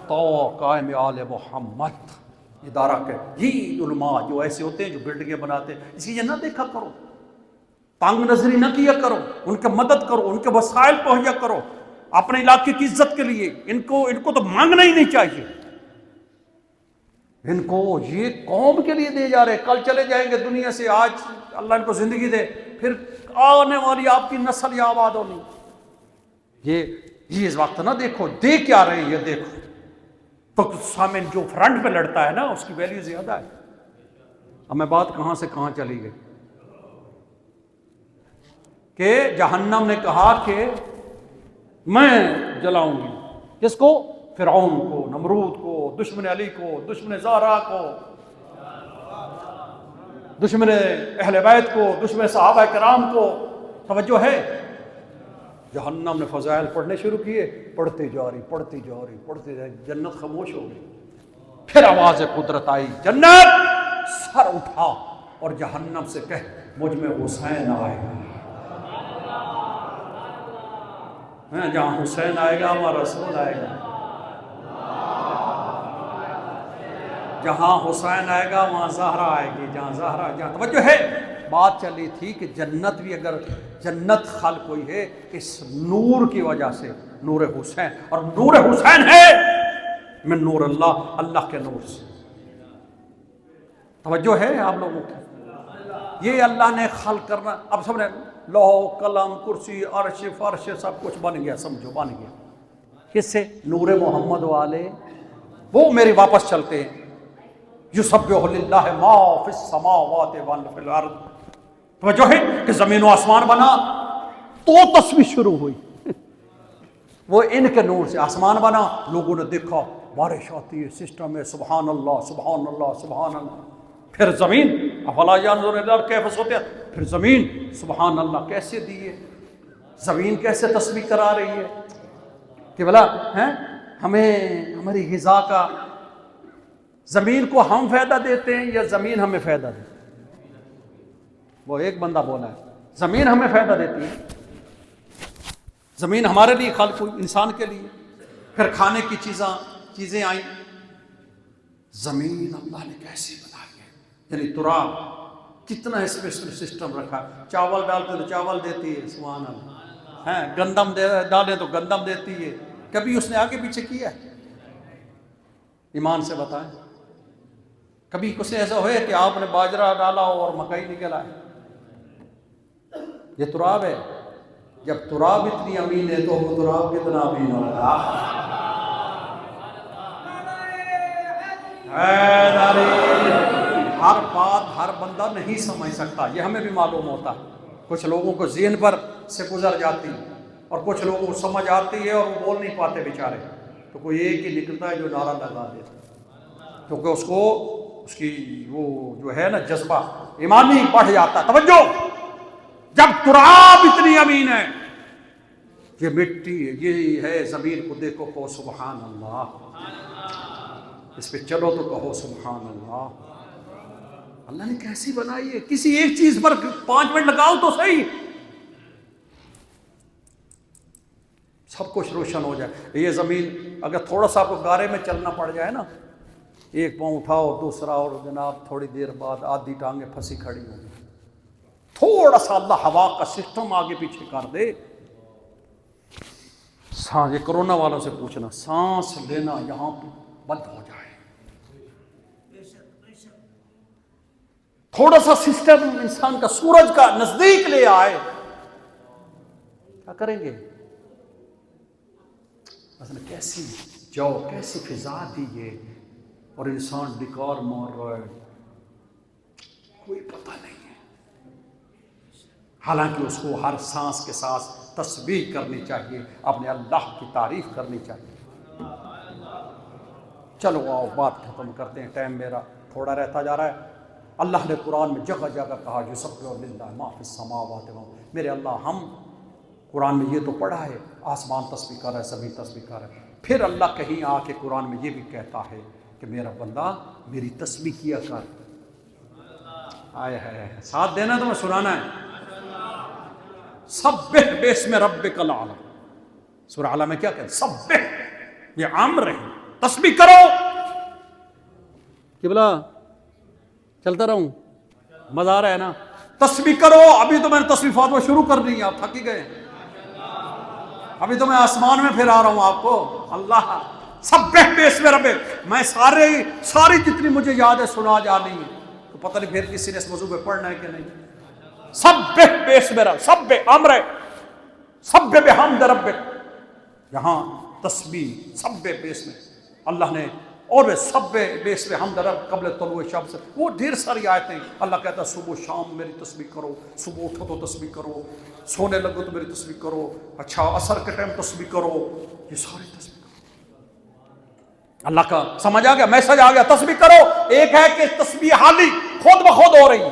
A: تو قائم آل محمد ادارہ کے یہ علماء جو ایسے ہوتے ہیں جو بلڈنگیں بناتے ہیں، اس کی یہ نہ دیکھا کرو، تنگ نظری نہ کیا کرو، ان کی مدد کرو، ان کے وسائل مہیا کرو اپنے علاقے کی عزت کے لیے۔ ان کو تو مانگنا ہی نہیں چاہیے، ان کو یہ قوم کے لیے دے جا رہے، کل چلے جائیں گے دنیا سے، آج اللہ ان کو زندگی دے، پھر آنے والی آپ کی نسل یہ آباد ہونی۔ یہ اس وقت نہ دیکھو دے کیا رہے ہیں، یہ دیکھو تو سامنے جو فرنٹ پہ لڑتا ہے نا اس کی ویلیو زیادہ ہے۔ اب میں بات کہاں سے کہاں چلی گئی کہ جہنم نے کہا کہ میں جلاؤں گی کس کو؟ فرعون کو، نمرود کو، دشمن علی کو، دشمن زہرا کو، دشمن اہل بیت کو، دشمن صحابہ کرام کو۔ توجہ ہے؟ جہنم نے فضائل پڑھنے شروع کیے، پڑھتے جا رہی، جنت خاموش ہو گئی۔ پھر آواز قدرت آئی، جنت سر اٹھا اور جہنم سے کہہ مجھ میں حسین آئے گا۔ جہاں حسین آئے گا وہاں رسول آئے گا، جہاں حسین آئے گا وہاں زہرا آئے گی، جہاں توجہ ہے۔ بات چلی تھی کہ جنت بھی، اگر جنت خلق ہوئی ہے اس نور کی وجہ سے، نور حسین، اور نور حسین ہے من نور اللہ، اللہ کے نور سے۔ توجہ ہے آپ لوگوں کی؟ یہ اللہ نے خلق کرنا، اب سب نے لوح قلم کرسی عرش فرش سب کچھ بن گیا، سمجھو بن گیا کس سے؟ نور محمد والے وہ میرے واپس چلتے ہیں، یسبح للہ ما فی السماوات و فی الارض۔ توجہ ہے کہ زمین و آسمان بنا تو تسبیح شروع ہوئی، وہ ان کے نور سے آسمان بنا، لوگوں نے دیکھا بارش آتی ہے، سسٹم ہے، سبحان اللہ سبحان اللہ سبحان اللہ۔ پھر زمین، افلا ینظرون الی الارض کیف سطحت، پھر زمین سبحان اللہ کیسے دی ہے، زمین کیسے تسبیح کرا رہی ہے کہ بلا ہمیں ہماری غذا کا، زمین کو ہم فائدہ دیتے ہیں یا زمین ہمیں فائدہ دیتی ہے؟ وہ ایک بندہ بولا ہے زمین ہمیں فائدہ دیتی ہے، زمین ہمارے لیے خلق ہوئی، انسان کے لیے۔ پھر کھانے کی چیزیں آئیں، زمین اللہ نے کیسے بنائی ہے، یعنی تراب، کتنا اسپیشل سسٹم رکھا، چاول ڈالتے تو چاول دیتی ہے، سبحان اللہ، گندم ڈالیں تو گندم دیتی ہے۔ کبھی اس نے آگے پیچھے کیا ہے؟ ایمان سے بتائیں، کبھی کچھ ایسا ہوئے کہ آپ نے باجرہ ڈالا ہو اور مکئی نکل آئے؟ یہ تراب ہے، جب تراب اتنی امین ہے تو وہ تراب کتنا امین ہوگا۔ ہر بات ہر بندہ نہیں سمجھ سکتا، یہ ہمیں بھی معلوم ہوتا ہے، کچھ لوگوں کو ذہن پر سے گزر جاتی اور کچھ لوگوں کو سمجھ آتی ہے اور وہ بول نہیں پاتے بیچارے، تو کوئی ایک ہی نکلتا ہے جو نعرہ لگا دیتا، کیونکہ اس کو اس کی وہ جو ہے نا جذبہ ایمانی بڑھ جاتا۔ توجہ، جب تراب اتنی امین ہے، یہ مٹی ہے، یہ ہے زمین کو دیکھو کہو سبحان اللہ، اس پہ چلو تو کہو سبحان اللہ۔ اللہ نے کیسی بنائی ہے، کسی ایک چیز پر 5 منٹ لگاؤ تو صحیح، سب کچھ روشن ہو جائے۔ یہ زمین اگر تھوڑا سا آپ کو گارے میں چلنا پڑ جائے نا، ایک پاؤں اٹھاؤ دوسرا، اور جناب تھوڑی دیر بعد آدھی ٹانگیں پھنسی کھڑی ہوں گی، تھوڑا سا اللہ ہوا کا سسٹم آگے پیچھے کر دے، سانس، یہ کرونا والوں سے پوچھنا، سانس لینا یہاں بند ہو جائے، تھوڑا سا سسٹم انسان کا سورج کا نزدیک لے آئے، کیا کریں گے؟ مثلا کیسی کیسی فضا دی ہے، اور انسان ڈکار مار رہا ہے، کوئی پتہ نہیں ہے، حالانکہ اس کو ہر سانس کے ساتھ تسبیح کرنی چاہیے، اپنے اللہ کی تعریف کرنی چاہیے۔ چلو آؤ بات ختم کرتے ہیں، ٹائم میرا تھوڑا رہتا جا رہا ہے۔ اللہ نے قرآن میں جگہ جگہ کہا یسبح للہ ما فی السماوات والارض، میرے اللہ، ہم قرآن میں یہ تو پڑھا ہے آسمان تسبیح کر رہا ہے، زمین تسبیح کر رہا ہے، پھر اللہ کہیں آ کے قرآن میں یہ بھی کہتا ہے کہ میرا بندہ میری تسبیح کیا کر۔ آئے ہے ساتھ دینا تو میں سنانا ہے۔ سبح باسم ربک الاعلی، سورہ اعلیٰ میں کیا کہتے ہیں؟ سبح، یہ امر ہے، تسبیح کرو۔ قبلہ چلتا رہوں، مزہ آ رہا ہے نا؟ تسبیح کرو۔ ابھی تو میں نے تسبیح فاطمہ شروع کر دی ہے، آپ تھک ہی گئے، ابھی تو میں آسمان میں پھر آ رہا ہوں آپ کو۔ اللہ سبح باسم ربک، میں ساری جتنی مجھے یاد ہے سنا جا رہی ہے، تو پتہ نہیں پھر کسی نے اس موضوع پہ پڑھنا ہے کہ نہیں۔ سبح باسم ربک، سبح امر ہے، سبح بحمد ربک، یہاں تسبیح سبح باسم اللہ نے، اور سبح باسم حمد رب قبل طلوع الشمس، وہ ڈھیر ساری آیتیں اللہ کہتا ہے صبح شام میری تسبیح کرو، صبح اٹھو تو تسبیح کرو، سونے لگو تو میری تسبیح کرو، اچھا عصر کے ٹائم تسبیح کرو، یہ ساری تسبیح کرو۔ اللہ کا سمجھ آ گیا، میسج آ گیا، تسبیح کرو۔ ایک ہے کہ تسبیح حالی خود بخود ہو رہی ہے،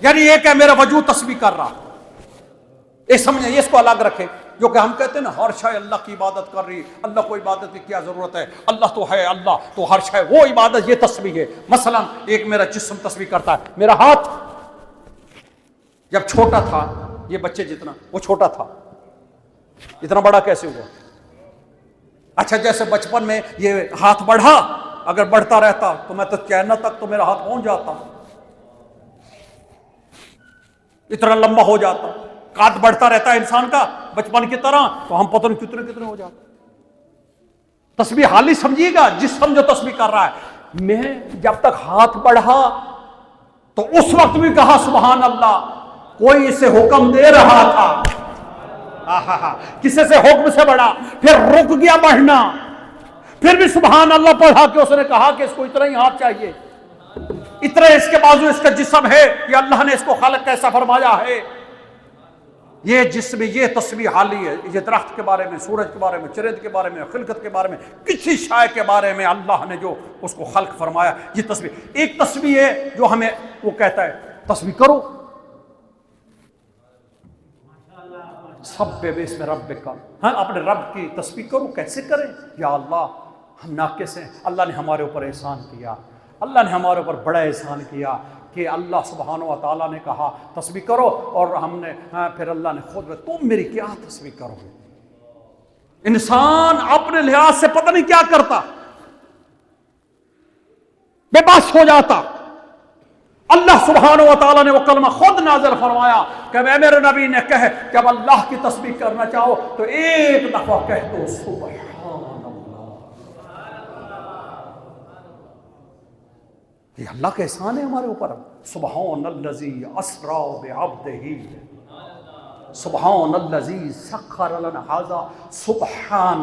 A: یعنی ایک ہے میرا وجود تسبیح کر رہا، یہ سمجھیں، یہ اس کو الگ رکھیں۔ جو کہ ہم کہتے ہیں نا ہر شے اللہ کی عبادت کر رہی، اللہ کو عبادت کی کیا ضرورت ہے، اللہ تو ہے، اللہ تو ہر شے، وہ عبادت، یہ تسبیح ہے۔ مثلا ایک میرا جسم تسبیح کرتا ہے، میرا ہاتھ جب چھوٹا تھا، یہ بچے جتنا، وہ چھوٹا تھا، اتنا بڑا کیسے ہوا؟ اچھا جیسے بچپن میں یہ ہاتھ بڑھا، اگر بڑھتا رہتا تو میں تو چینہ تک تو میرا ہاتھ پہنچ جاتا، اتنا لمبا ہو جاتا۔ قد بڑھتا رہتا ہے انسان کا بچپن کی طرح، تو ہم پتہ نہیں کتنے ہو جاتے۔ تسبیح حالی سمجھیے گا، جسم جو تسبیح کر رہا ہے۔ میں جب تک ہاتھ بڑھا تو اس وقت بھی کہا سبحان اللہ، کوئی اسے حکم دے رہا تھا، کسی سے حکم سے بڑھا، پھر رک گیا بڑھنا، پھر بھی سبحان اللہ پڑھا کہ اس نے کہا کہ اس کو اتنا ہی ہاتھ چاہیے، اتنا اس کے بازو، اس کا جسم ہے، یہ اللہ نے اس کو خلق کیسا فرمایا ہے۔ یہ جسم، یہ تسبیح حالی ہے۔ یہ درخت کے بارے میں، سورج کے بارے میں، چرند کے بارے میں، خلقت کے بارے میں، کسی شے کے بارے میں اللہ نے جو اس کو خلق فرمایا، یہ تسبیح۔ ایک تسبیح ہے جو ہمیں وہ کہتا ہے تسبیح کرو، سبح باسم ربک، ہاں اپنے رب کی تسبیح کرو۔ کیسے کریں؟ یا اللہ ہم ناقص ہیں، اللہ نے ہمارے اوپر احسان کیا، اللہ نے ہمارے اوپر بڑا احسان کیا کہ اللہ سبحانہ و تعالیٰ نے کہا تسبیح کرو، اور ہم نے پھر اللہ نے خود میں، تم میری کیا تسبیح کرو گے؟ انسان اپنے لحاظ سے پتہ نہیں کیا کرتا، بے بس ہو جاتا۔ اللہ سبحانہ و تعالیٰ نے وہ کلمہ خود نازل فرمایا کہ میں میرے نبی نے کہے جب اللہ کی تسبیح کرنا چاہو تو ایک دفعہ کہہ دو سبحان اللہ۔ یہ اللہ کا احسان ہے ہمارے اوپر۔ سبحان الذی اسری بعبدہ، سبحان الذی سخر لنا ھذا، سبحان،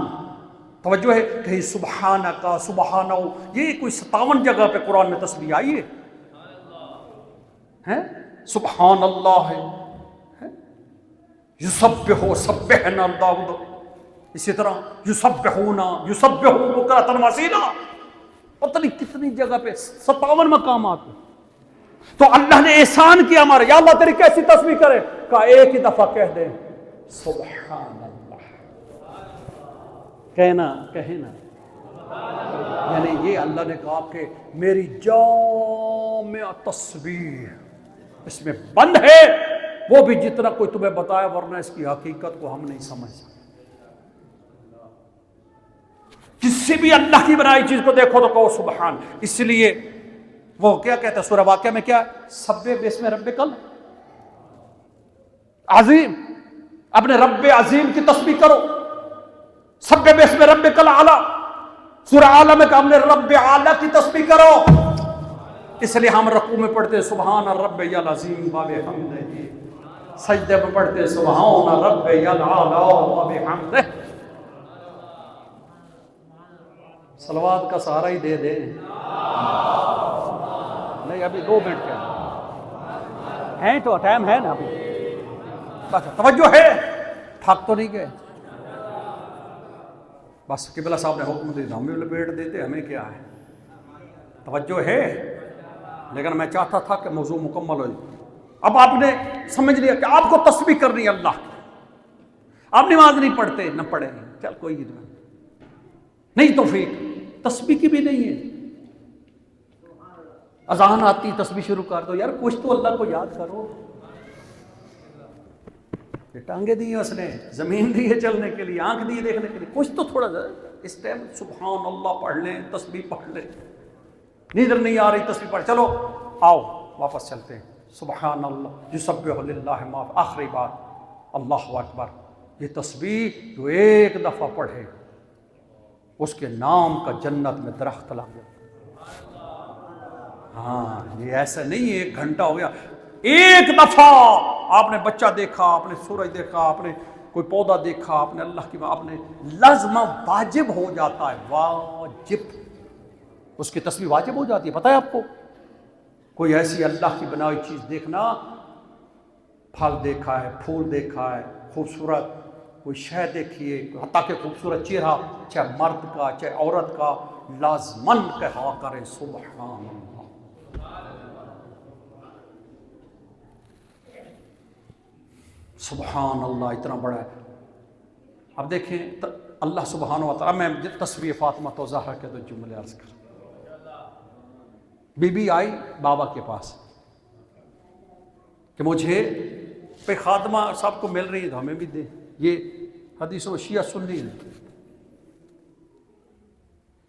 A: توجہ ہے کہیں سبحانہ کا، سبحانہ، یہ کوئی 57 جگہ پہ قرآن میں تسبیح آئی ہے، سبحان اللہ ہے، یسبح سبحنا داؤد، اسی طرح یسبحونا یسبحو بکرۃ واسیلا، پتہ نہیں کتنی جگہ پہ 57 مقامات پہ۔ تو اللہ نے احسان کیا ہمارے، یا اللہ تیری کیسی تسبیح کرے؟ کہا ایک ہی دفعہ کہہ دیں سبحان اللہ، کہنا یعنی یہ اللہ نے کہا کہ میری جامع تسبیح اس میں بند ہے، وہ بھی جتنا کوئی تمہیں بتایا، ورنہ اس کی حقیقت کو ہم نہیں سمجھ سکتے۔ کسی بھی اللہ کی بنائی چیز کو دیکھو تو کہو سبحان۔ اس لیے وہ کیا کہتا ہے سورہ واقعہ میں، کیا سبح باسم ربک العظیم، اپنے رب عظیم کی تسبیح کرو، سبح باسم ربک الاعلی۔ سورہ اعلیٰ میں کہا ہم نے رب اعلیٰ کی تسبیح کرو، اس لیے ہم رکوع میں پڑھتے سبحان ربی العظیم وبحمدہ، سجدے میں پڑھتے سبحان ربی الاعلی وبحمدہ۔ صلوات کا سہارا ہی دے دیں، نہیں ابھی 2 منٹ کے ہیں تو ٹائم ہے نا ابھی، بس توجہ ہے، تھک تو نہیں گئے؟ بس قبلہ صاحب نے حکم دیا ہم بھی لپیٹ دیتے، ہمیں کیا ہے، توجہ ہے۔ لیکن میں چاہتا تھا کہ موضوع مکمل ہو جائے۔ اب آپ نے سمجھ لیا کہ آپ کو تسبیح کرنی ہے اللہ کی، آپ نماز نہیں پڑھتے، نہ پڑھیں، چل کوئی نہیں، توفیق تسبیح کی بھی نہیں ہے، اذان آتی تسبیح شروع کر دو، یار کچھ تو اللہ کو یاد کرو، یہ ٹانگیں دی ہیں اس نے، زمین دی ہے چلنے کے لیے، آنکھ دی ہے دیکھنے کے لیے، کچھ تو تھوڑا سا اس ٹائم سبحان اللہ پڑھ لیں، تسبیح پڑھ لیں، نیندر نہیں آ رہی تسبیح پڑھ، چلو آؤ واپس چلتے ہیں، سبحان اللہ یسبح للہ ما، آخری بات اللہ اکبر، یہ تسبیح جو ایک دفعہ پڑھے اس کے نام کا جنت میں درخت لگ گیا۔ ہاں یہ ایسا نہیں ہے 1 گھنٹہ ہو گیا، ایک دفعہ آپ نے بچہ دیکھا، آپ نے سورج دیکھا، آپ نے کوئی پودا دیکھا، آپ نے اللہ کی آپ نے لازمہ واجب ہو جاتا ہے، واجب، اس کی تسبیح واجب ہو جاتی ہے۔ پتہ ہے آپ کو، کوئی ایسی اللہ کی بنائی چیز دیکھنا، پھل دیکھا ہے، پھول دیکھا ہے، خوبصورت کوئی شے دیکھیے، حتیٰ کہ خوبصورت چہرہ، چاہے مرد کا چاہے عورت کا، لازماً کہا کریں سبحان اللہ، سبحان اللہ، اتنا بڑا ہے۔ اب دیکھیں اللہ سبحانہ و تعالیٰ، میں تسبیح فاطمہ تو زہرا کے 2 جملے عرض کر، بی بی آئی بابا کے پاس کہ مجھے پہ خادمہ سب کو مل رہی ہے تو ہمیں بھی دے، یہ حدیث و شیعہ سنی ہے۔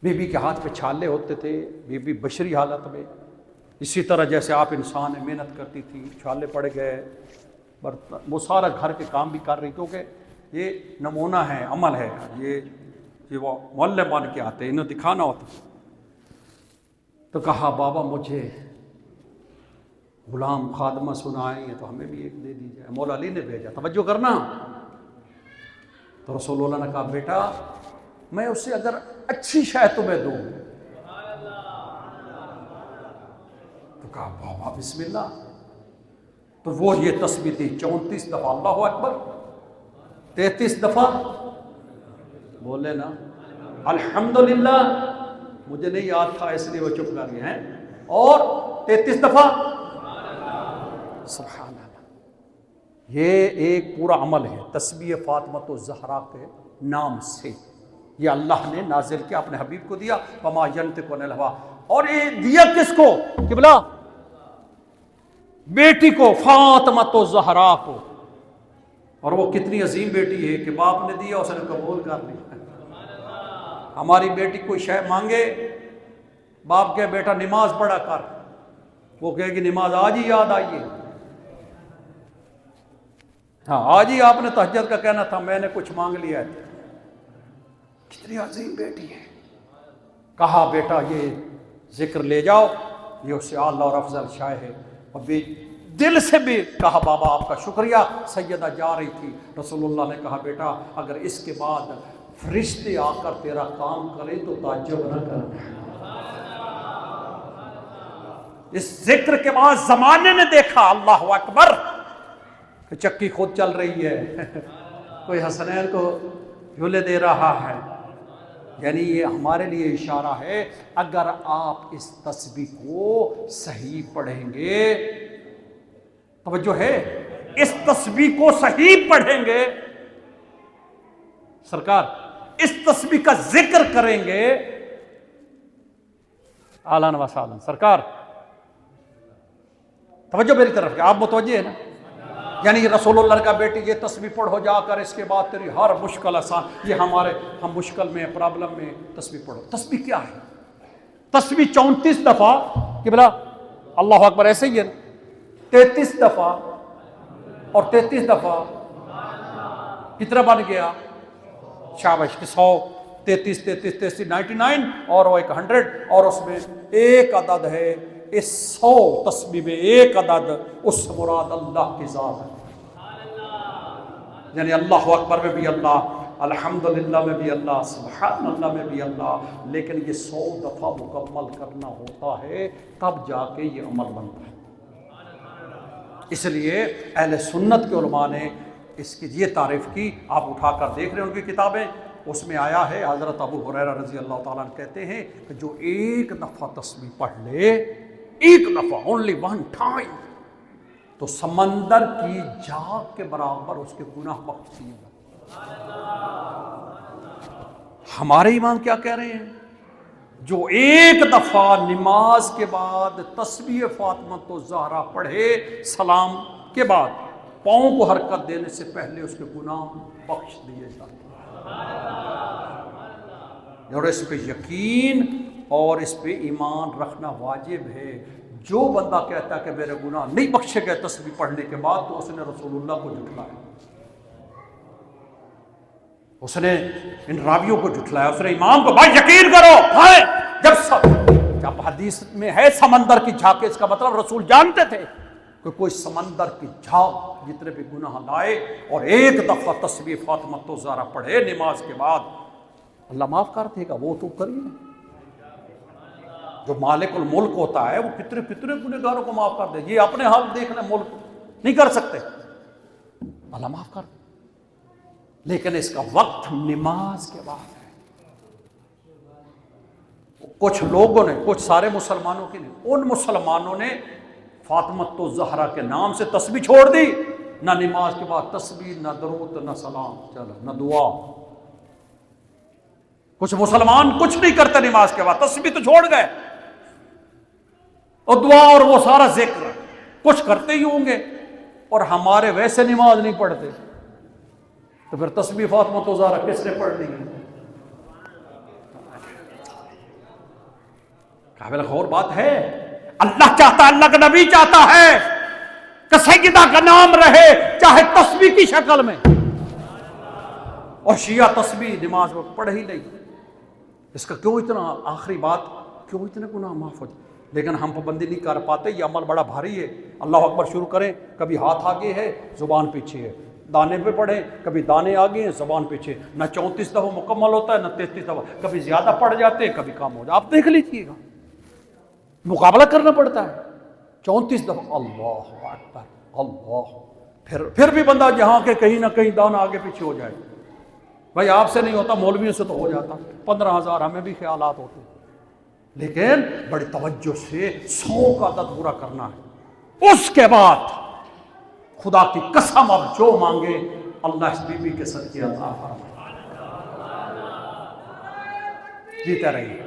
A: بی بی کے ہاتھ پہ چھالے ہوتے تھے، بی بی بشری حالت میں، اسی طرح جیسے آپ انسان محنت کرتی تھی، چھالے پڑ گئے، وہ سارا گھر کے کام بھی کر رہی، کیونکہ یہ نمونہ ہے، عمل ہے، یہ وہ معلم بن کے آتے، انہیں دکھانا ہوتا۔ تو کہا بابا مجھے غلام خادمہ سنائیں ہیں تو ہمیں بھی ایک دے دیجیے، مولا علی نے بھیجا، توجہ کرنا۔ تو رسول اللہ نے کہا بیٹا میں اسے اگر اچھی شے تمہیں دوں، تو کہا بابا بسم اللہ، تو وہ یہ تسبیح تھی 34 دفعہ اللہ اکبر، 33 دفعہ بولے نا الحمدللہ، مجھے نہیں یاد تھا اس لیے وہ چپ کر گئے ہیں، اور 33 دفعہ سبحان اللہ۔ یہ ایک پورا عمل ہے تسبیح فاطمۃ الزہرا کے نام سے، یہ اللہ نے نازل کیا، اپنے حبیب کو دیا، وما ینطق عن الہویٰ، اور یہ دیا کس کو؟ قبلہ بیٹی کو، فاطمۃ الزہرا کو، اور وہ کتنی عظیم بیٹی ہے کہ باپ نے دیا اس نے قبول کر لیا۔ ہماری بیٹی کوئی شے مانگے، باپ کہے بیٹا نماز پڑھا کر، وہ کہے گی نماز آج ہی یاد آئیے، ہاں آج ہی آپ نے تہجد کا کہنا تھا، میں نے کچھ مانگ لیا ہے۔ کتنی عظیم بیٹی ہے۔ کہا بیٹا یہ ذکر لے جاؤ، یہ اس سے اعلیٰ اور افضل شے ہے، اور دل سے بھی کہا بابا آپ کا شکریہ۔ سیدہ جا رہی تھی، رسول اللہ نے کہا بیٹا اگر اس کے بعد فرشتے آ کر تیرا کام کریں تو تعجب نہ کرنا۔ اس ذکر کے بعد زمانے نے دیکھا اللہ اکبر کہ چکی خود چل رہی ہے، کوئی حسنین کو جھولے دے رہا ہے، یعنی یہ ہمارے لیے اشارہ ہے اگر آپ اس تسبیح کو صحیح پڑھیں گے، توجہ ہے، اس تسبیح کو صحیح پڑھیں گے، سرکار اس تسبیح کا ذکر کریں گے، اعلان و سعلان، سرکار توجہ میری طرف، آپ متوجہ ہے نا، یعنی رسول اللہ کا بیٹی یہ تسبیح پڑھو جا کر، اس کے بعد تیری ہر مشکل آسان، یہ ہم مشکل میں پرابلم میں تسبیح پڑھو۔ تسبیح کیا ہے؟ تسبیح 34 دفعہ کہ بلا اللہ اکبر ایسے ہی ہے، 33 دفعہ اور 33 دفعہ کتنا بن گیا؟ شاباش، 100، 33 33 33 99 اور وہ 100، اور اس میں ایک عدد ہے، اس 100 تسبیح میں ایک عدد اس سے مراد اللہ کی ذات ہے، یعنی اللہ اکبر میں بھی اللہ، الحمدللہ میں بھی اللہ، سبحان اللہ میں بھی اللہ، لیکن یہ 100 دفعہ مکمل کرنا ہوتا ہے تب جا کے یہ عمل بنتا ہے۔ اس لیے اہل سنت کے علماء نے اس کی یہ تعریف کی، آپ اٹھا کر دیکھ رہے ہیں ان کی کتابیں، اس میں آیا ہے حضرت ابو ہریرہ رضی اللہ تعالیٰ عنہ کہتے ہیں کہ جو ایک دفعہ تسبیح پڑھ لے، ایک دفعہ، اونلی ون ٹائم، تو سمندر کی جھاگ کے برابر اس کے گناہ بخش دیے گا۔ ہمارے امام کیا کہہ رہے ہیں؟ جو ایک دفعہ نماز کے بعد تسبیح فاطمۃ الزہرا پڑھے سلام کے بعد، پاؤں کو حرکت دینے سے پہلے اس کے گناہ بخش دیے جاتے ہیں، اور اس پہ یقین اور اس پہ ایمان رکھنا واجب ہے۔ جو بندہ کہتا ہے کہ میرے گناہ نہیں بخشے گئے تسبیح پڑھنے کے بعد، تو اس نے رسول اللہ کو جھٹلایا، اس نے ان راویوں کو جھٹلایا، اس نے امام کو، بھائی یقین کرو، جب حدیث میں ہے سمندر کی جھاگ، اس کا مطلب رسول جانتے تھے کہ کوئی سمندر کی جھاگ جتنے بھی گناہ لائے اور ایک دفعہ تسبیح فاطمۃ الزہرا پڑھے نماز کے بعد، اللہ معاف کر دے گا۔ وہ تو کریے، جو مالک الملک ہوتا ہے وہ کتنے کتنے گنہگاروں کو معاف کر دے۔ یہ اپنے حال دیکھ لیں، ملک نہیں کر سکتے، اللہ معاف کر دے، لیکن اس کا وقت نماز کے بعد ہے۔ کچھ لوگوں نے، کچھ سارے مسلمانوں کی نہیں، ان مسلمانوں نے فاطمۃ الزہرا کے نام سے تسبیح چھوڑ دی، نہ نماز کے بعد تسبیح، نہ درود، نہ سلام، چلو نہ دعا۔ کچھ مسلمان کچھ نہیں کرتے نماز کے بعد، تسبیح تو چھوڑ گئے، اور دعا اور وہ سارا ذکر کچھ کرتے ہی ہوں گے، اور ہمارے ویسے نماز نہیں پڑھتے، تو پھر تسبیح فاطمۃ الزہرا کس نے پڑھنی ہے؟ قابل غور بات ہے۔ اللہ چاہتا ہے، اللہ کا نبی چاہتا ہے کہ سیدہ کا نام رہے چاہے تسبیح کی شکل میں، اور شیعہ تسبیح نماز میں پڑھ ہی نہیں۔ اس کا کیوں اتنا، آخری بات، کیوں اتنے گناہ معاف ہو جائے؟ لیکن ہم پابندی نہیں کر پاتے، یہ عمل بڑا بھاری ہے۔ اللہ اکبر شروع کریں، کبھی ہاتھ آگے ہے زبان پیچھے ہے، دانے پہ پڑھیں، کبھی دانے آگے ہیں زبان پیچھے، نہ 34 دفعہ مکمل ہوتا ہے نہ 33 دفعہ، کبھی زیادہ پڑھ جاتے ہیں کبھی کم ہو جاتا ہے۔ آپ دیکھ لیجیے گا، مقابلہ کرنا پڑتا ہے 34 دفعہ، اللہ اکبر اللہ، پھر بھی بندہ جہاں کے کہیں نہ کہیں دانا آگے پیچھے ہو جائے۔ بھائی آپ سے نہیں ہوتا، مولویوں سے تو ہو جاتا، 15,000 ہمیں بھی خیالات ہوتے، لیکن بڑی توجہ سے 100 کا عدد پورا کرنا ہے۔ اس کے بعد خدا کی قسم اب جو مانگے اللہ اس بی بی کے صدقے عطا فرمائے۔ جیتے رہیے۔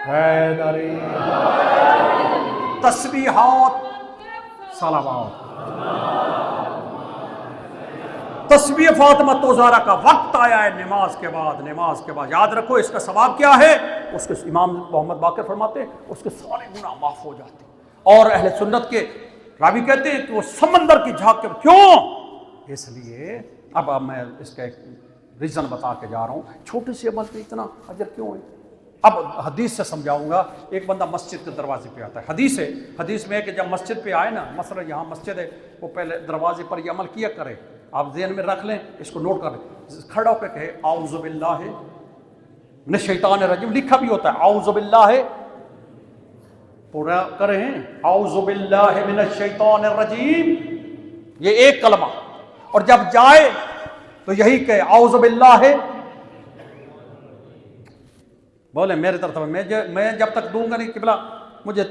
A: حیدری تسبیحات صلوات۔ تسبیح فاطمۃ الزہرا کا وقت آیا ہے نماز کے بعد، نماز کے بعد یاد رکھو اس کا ثواب کیا ہے، اس کے امام محمد باقر فرماتے ہیں اس کے سارے گناہ معاف ہو جاتے ہیں۔ اور اہل سنت کے راوی کہتے ہیں کہ وہ سمندر کی جھاگ کے، کیوں؟ اس لیے اب میں اس کا ایک ریزن بتا کے جا رہا ہوں، چھوٹے سے عمل پہ اتنا اجر کیوں ہے؟ اب حدیث سے سمجھاؤں گا۔ ایک بندہ مسجد کے دروازے پہ آتا ہے، حدیث میں ہے کہ جب مسجد پہ آئے نا، مثلا یہاں مسجد ہے، وہ پہلے دروازے پر یہ عمل کیا کرے، آپ ذہن میں رکھ لیں، اس کو نوٹ کر لیں، کھڑا ہو کے کہے اعوذ باللہ من الشیطان الرجیم، لکھا بھی ہوتا ہے اعوذ باللہ، پورا کریں اعوذ باللہ من الشیطان الرجیم، یہ ایک کلمہ، اور جب جائے تو یہی کہ اعوذ باللہ، بولے میرے طرف میں جب تک دوں گا نہیں، قبلہ مجھے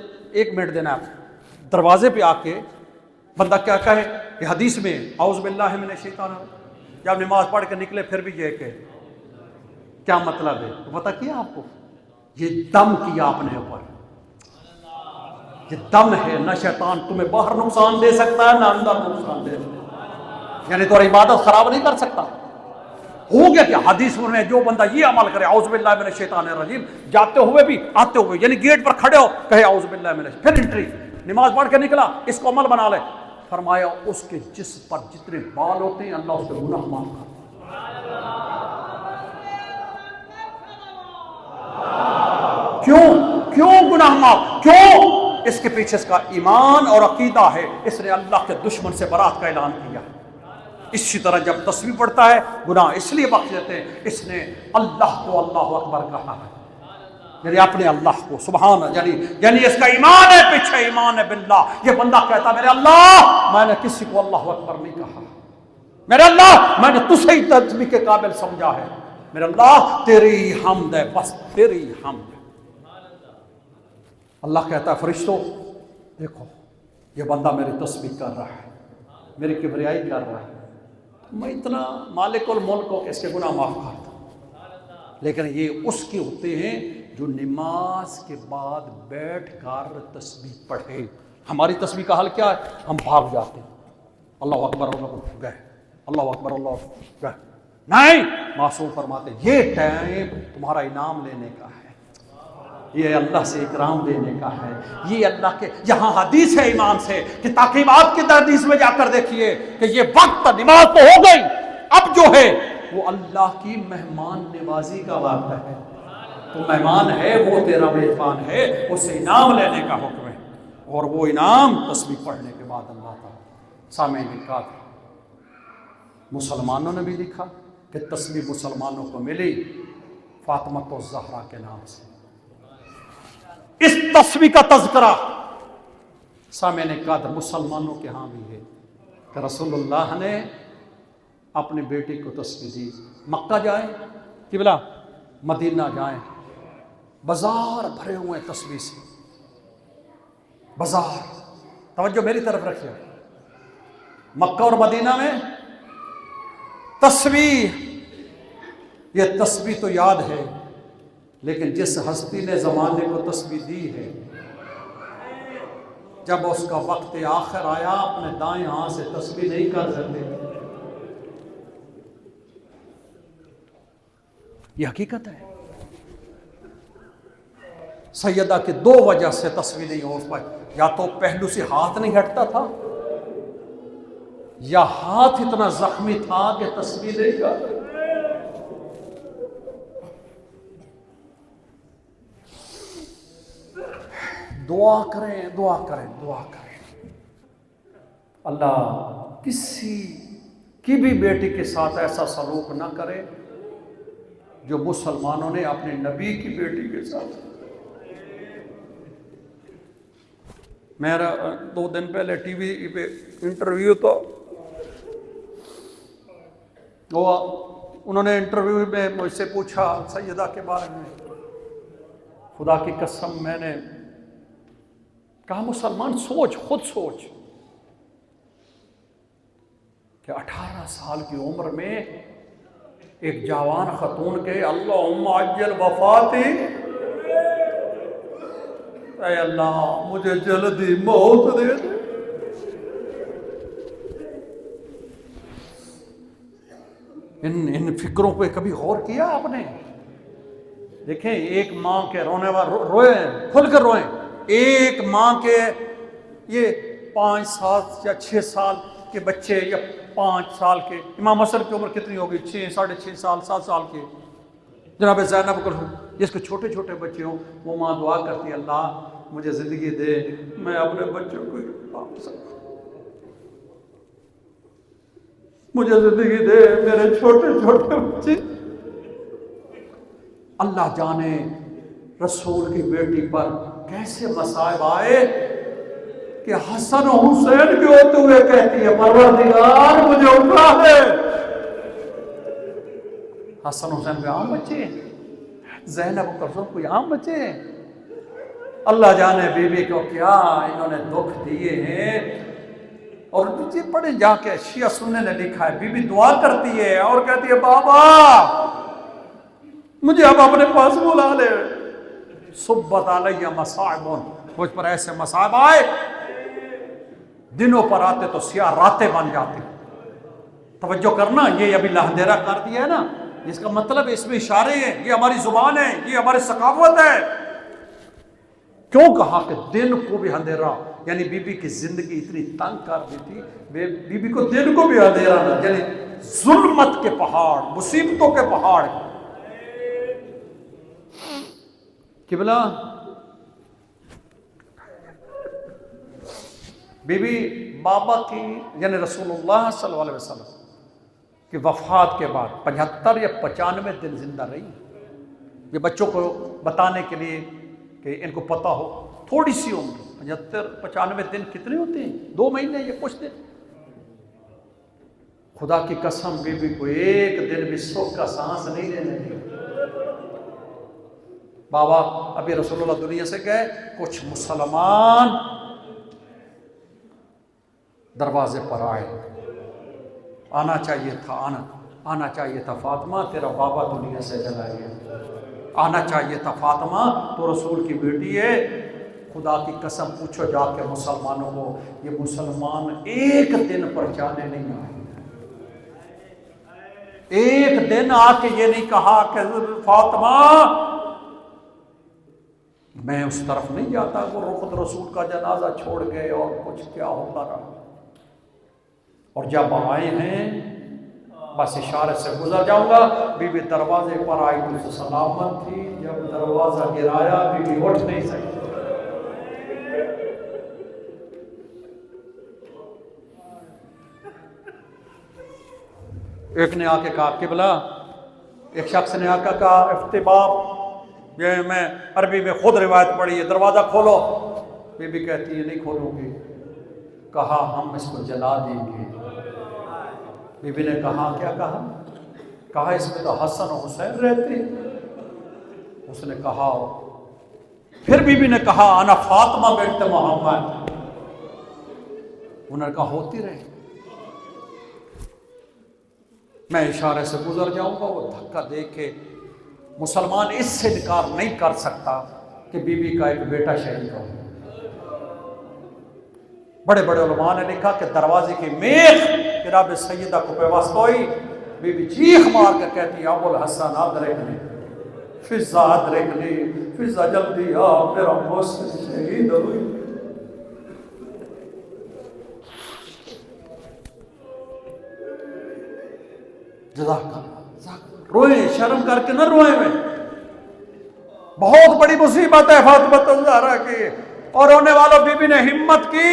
A: 1 منٹ دینا آپ۔ دروازے پہ آ کے بندہ کیا کہے، یہ حدیث میں اعوذ باللہ من الشیطان، جب نماز پڑھ کے نکلے پھر بھی یہ کہ کیا مطلب ہے، تو پتہ کیا آپ کو، یہ دم کیا اپنے اوپر، یہ دم ہے، نہ شیطان تمہیں باہر نقصان دے سکتا ہے نہ اندر نقصان دے سکتا ہے، یعنی تو عبادت خراب نہیں کر سکتا۔ ہو گیا کیا، حدیث میں جو بندہ یہ عمل کرے اعوذ باللہ من الشیطان الرجیم، جاتے ہوئے بھی آتے ہوئے، یعنی گیٹ پر کھڑے ہو کہے اعوذ باللہ من الشیطان، پھر انٹری، نماز پڑھ کے نکلا، اس کو عمل بنا لے، فرمایا اس کے جسم پر جتنے بال ہوتے ہیں اللہ اس کے گناہ معاف کرتا ہے۔ کیوں گناہ معاف؟ کیوں؟ اس کے پیچھے اس کا ایمان اور عقیدہ ہے، اس نے اللہ کے دشمن سے برات کا اعلان کیا۔ اسی طرح جب تسبیح پڑھتا ہے گناہ اس لیے بخش دیتے ہیں، اس نے اللہ کو اللہ اکبر کہا ہے۔ یعنی اپنے اللہ کو سبحان، یعنی اس کا ایمان ہے، پیچھے ایمان ہے باللہ. یہ بندہ کہتا میرے اللہ میں نے کسی کو اللہ اکبر نہیں کہا، میرے اللہ میں نے تجھے ہی تسبیح کے قابل سمجھا ہے، میرے اللہ تیری حمد ہے، بس تیری حمد ہے. اللہ کہتا ہے فرشتوں دیکھو یہ بندہ میری تسبیح کر رہا ہے، میری کبریائی کر رہا ہے، میں اتنا مالک الملک ہوں کہ اس کے گناہ معاف کرتا ہوں. لیکن یہ اس کے ہوتے ہیں جو نماز کے بعد بیٹھ کر تسبیح پڑھے. ہماری تسبیح کا حل کیا ہے؟ ہم بھاگ جاتے ہیں، اللہ اکبر اللہ اکبر گئے، اللہ اکبر اللہ اکبر گئے. نہیں، معصوم فرماتے یہ ٹائم تمہارا انعام لینے کا ہے، یہ اللہ سے اکرام دینے کا ہے. یہ اللہ کے یہاں حدیث ہے امام سے کہ تاکیبات کی حدیث میں جا کر دیکھیے کہ یہ وقت نماز تو ہو گئی، اب جو ہے وہ اللہ کی مہمان نوازی کا وقت ہے. تو مہمان ہے وہ تیرا میزبان ہے، اسے انعام لینے کا حکم ہے، اور وہ انعام تسبیح پڑھنے کے بعد اللہ تعالیٰ. سامعین کہا مسلمانوں نے بھی لکھا کہ تسبیح مسلمانوں کو ملی فاطمہ الزہرا کے نام سے. اس تسبیح کا تذکرہ سامعین قدر مسلمانوں کے ہاں بھی ہے کہ رسول اللہ نے اپنی بیٹی کو تسبیح دی. مکہ جائیں قبلہ، مدینہ جائیں، بازار بھرے ہوئے تسبیح سے، بازار. توجہ میری طرف رکھیے، مکہ اور مدینہ میں تسبیح. یہ تسبیح تو یاد ہے، لیکن جس ہستی نے زمانے کو تسبیح دی ہے، جب اس کا وقت آخر آیا اپنے دائیں ہاتھ سے تسبیح نہیں کر سکتے. یہ حقیقت ہے. سیدہ کی دو وجہ سے تسبیح نہیں ہو پائی، یا تو پہلو سے ہاتھ نہیں ہٹتا تھا، یا ہاتھ اتنا زخمی تھا کہ تسبیح نہیں کر. دعا کریں دعا کریں دعا کریں. اللہ کسی کی بھی بیٹی کے ساتھ ایسا سلوک نہ کرے جو مسلمانوں نے اپنے نبی کی بیٹی کے ساتھ. میرا 2 دن پہلے ٹی وی پہ انٹرویو تھا، انہوں نے انٹرویو میں مجھ سے پوچھا سیدہ کے بارے میں. خدا کی قسم میں نے کہا مسلمان خود سوچ کہ 18 سال کی عمر میں ایک جوان خاتون کے اللہم عجل وفاتی، اے اللہ مجھے جلدی موت دے دے. ان فکروں پہ کبھی غور کیا آپ نے؟ دیکھیں ایک ماں کے رونے والے روئیں، کھل کر روئیں. ایک ماں کے یہ 5 7 یا 6 سال کے بچے یا 5 سال کے، امام حسن کی عمر کتنی ہوگی؟ 6 ساڑھے 6 سال 7 سال کے. جناب زینب کو جس کے چھوٹے چھوٹے بچے ہوں، وہ ماں دعا کرتی اللہ مجھے زندگی دے، میں اپنے بچوں کو مجھے زندگی دے، میرے چھوٹے چھوٹے بچے. اللہ جانے رسول کی بیٹی پر کیسے مصائب آئے کہ حسن و حسین کے ہوتے ہوئے کہتی ہے پروردگار مجھے اٹھا دے. حسن حسین کوئی عام بچے ہیں؟ زینب کلثوم کوئی عام بچے ہیں؟ اللہ جانے بی بی کو کیا انہوں نے دکھ دیے ہیں. اور جی پڑھیں جا کے شیعہ سننے نے لکھا ہے، بی بی دعا کرتی ہے اور کہتی ہے بابا مجھے اب اپنے پاس بلا لے. صبت علیہ مصائب، مجھ پر ایسے مصائب آئے دنوں پر آتے تو سیاہ راتیں بن جاتی. توجہ کرنا، یہ ابھی اندھیرا کر دیا ہے نا، اس کا مطلب اس میں اشارے ہیں، یہ ہماری زبان ہے، یہ ہماری ثقافت ہے. کیوں کہا کہ دن کو بھی اندھیرا، یعنی بی بی کی زندگی اتنی تنگ کر دیتی، بی بی کو دن کو بھی اندھیرا نہ، یعنی ظلمت کے پہاڑ، مصیبتوں کے پہاڑ. قبلہ بی بی بابا کی یعنی رسول اللہ صلی اللہ علیہ وسلم کی وفات کے بعد 75 یا 95 دن زندہ رہی. یہ بچوں کو بتانے کے لیے کہ ان کو پتہ ہو، تھوڑی سی عمر 75-95 دن کتنے ہوتے ہیں؟ 2 مہینے یا کچھ دن۔ خدا کی قسم بی بی کو ایک دن بھی سکھ کا سانس نہیں دینے دی۔ بابا ابھی رسول اللہ دنیا سے گئے، کچھ مسلمان دروازے پر آئے، آنا چاہیے تھا فاطمہ، تیرا بابا دنیا سے چلا گیا، آنا چاہیے تھا فاطمہ، تو رسول کی بیٹی ہے۔ خدا کی قسم پوچھو جا کے مسلمانوں کو، یہ مسلمان ایک دن پر جانے نہیں آئے، ایک دن آ کے یہ نہیں کہا کہ فاطمہ میں اس طرف نہیں جاتا، وہ خود رسول کا جنازہ چھوڑ گئے اور کچھ کیا ہوتا رہا۔ اور جب آئے ہیں بس اشارے سے گزر جاؤں گا، بی بی دروازے پر آئی تو سلامت تھی، جب دروازہ گرایا بی بی اٹھ نہیں سکی۔ ایک نے آ کے کہا قبلہ، ایک شخص نے آ کے کہا افتباب، یہ میں عربی میں خود روایت پڑھی ہے، دروازہ کھولو۔ بی بی کہتی ہے نہیں کھولوں گی۔ کہا ہم اس کو جلا دیں گے۔ بی بی نے کہا کیا کہا؟ کہا اس میں تو حسن و حسین رہتے۔ اس نے کہا، پھر بی بی نے کہا انا فاطمہ بنت محمد۔ انہوں نے کہا ہوتی رہے، میں اشارے سے گزر جاؤں گا۔ وہ دھکا دے کے مسلمان اس سے انکار نہیں کر سکتا کہ بی بی کا ایک بیٹا شہید ہو۔ بڑے بڑے علماء نے لکھا کہ دروازے کی میخ جناب سیدہ کو پیوست ہوئی، بی بی چیخ مار کے کہتی ابو الحسن ادرکنی، فضا ادرکنی، فضا جلدی آ، میرا محسن شہید ہوئی۔ جزاک اللہ، روئے شرم کر کے نہ روئے میں، بہت بڑی مصیبت ہے فاطمہ الزہرا کی۔ اور رونے والوں بی بی نے ہمت کی،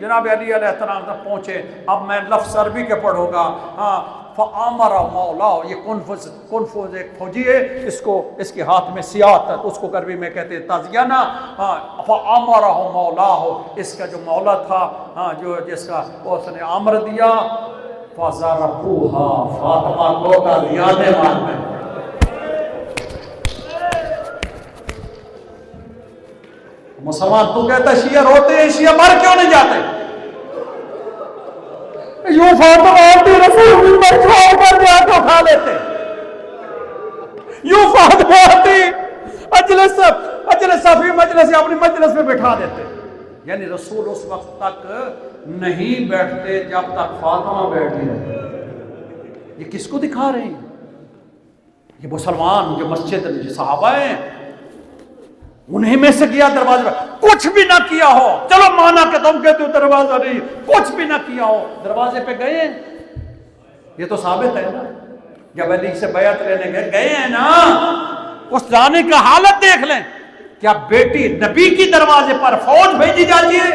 A: جناب علی علیہ السلام تک پہنچے۔ اب میں لفظ عربی کے پڑھوں گا، ہاں، فَآمَرَ مَوْلَاهُ، یہ کنفوز ایک فوجی ہے، اس کے ہاتھ میں سیاہت ہے، اس کو عربی میں کہتے ہیں تازیانہ۔ ہاں، فَآمَرَهُ مَوْلَاهُ، اس کا جو مولا تھا، ہاں، جو جس کا اس نے امر دیا، فَزَرَقُوهَا، فاطمہ کو تازیانے مارنے۔ مسلمان تو کہتا ہے شیعہ روتے ہیں، شیعہ مر کیوں نہیں جاتے؟ یوں فاطمہ آتی رسول ممبر چھوڑ کر جا کے اٹھا لیتے، یوں فاطمہ آتی اجلس فی مجلس، اپنی مجلس میں بٹھا دیتے۔ یعنی رسول اس وقت تک نہیں بیٹھتے جب تک فاطمہ بیٹھی رہے۔ یہ کس کو دکھا رہے ہیں؟ یہ مسلمان جو مسجد جو صحابہ ہیں، انہیں میں سے گیا دروازے پر، کچھ بھی نہ کیا ہو، چلو مانا کہ تم کہتے ہو دروازہ نہیں، کچھ بھی نہ کیا ہو، دروازے پہ گئے ہیں۔ یہ تو ثابت ہے نا، جب علی سے بیعت لینے گئے ہیں نا، اس جانے کا حالت دیکھ لیں، کیا بیٹی نبی کی دروازے پر فوج بھیجی جاتی ہے؟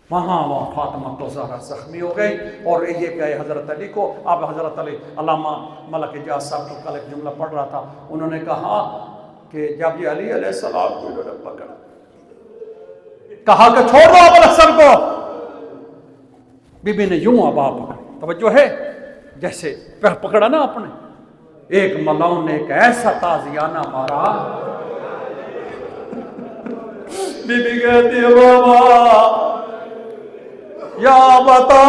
A: وہاں فاطمہ تو زہرا زخمی ہو گئی، اور یہ گئے حضرت علی کو۔ اب حضرت علی، علامہ ملک اجاز صاحب کو کل ایک جملہ پڑھ رہا تھا، انہوں نے کہا کہ جب یہ علی علیہ السلام کو انہوں نے پکڑا، کہا کہ چھوڑ دو ابو الحسن کو، بی بی نے یوں ابا پکڑی، توجہ ہے، جیسے پکڑا نا اپنے، ایک ملعون نے ایک ایسا تازیانہ مارا، بی بی کہتی ہے بابا یا بتا،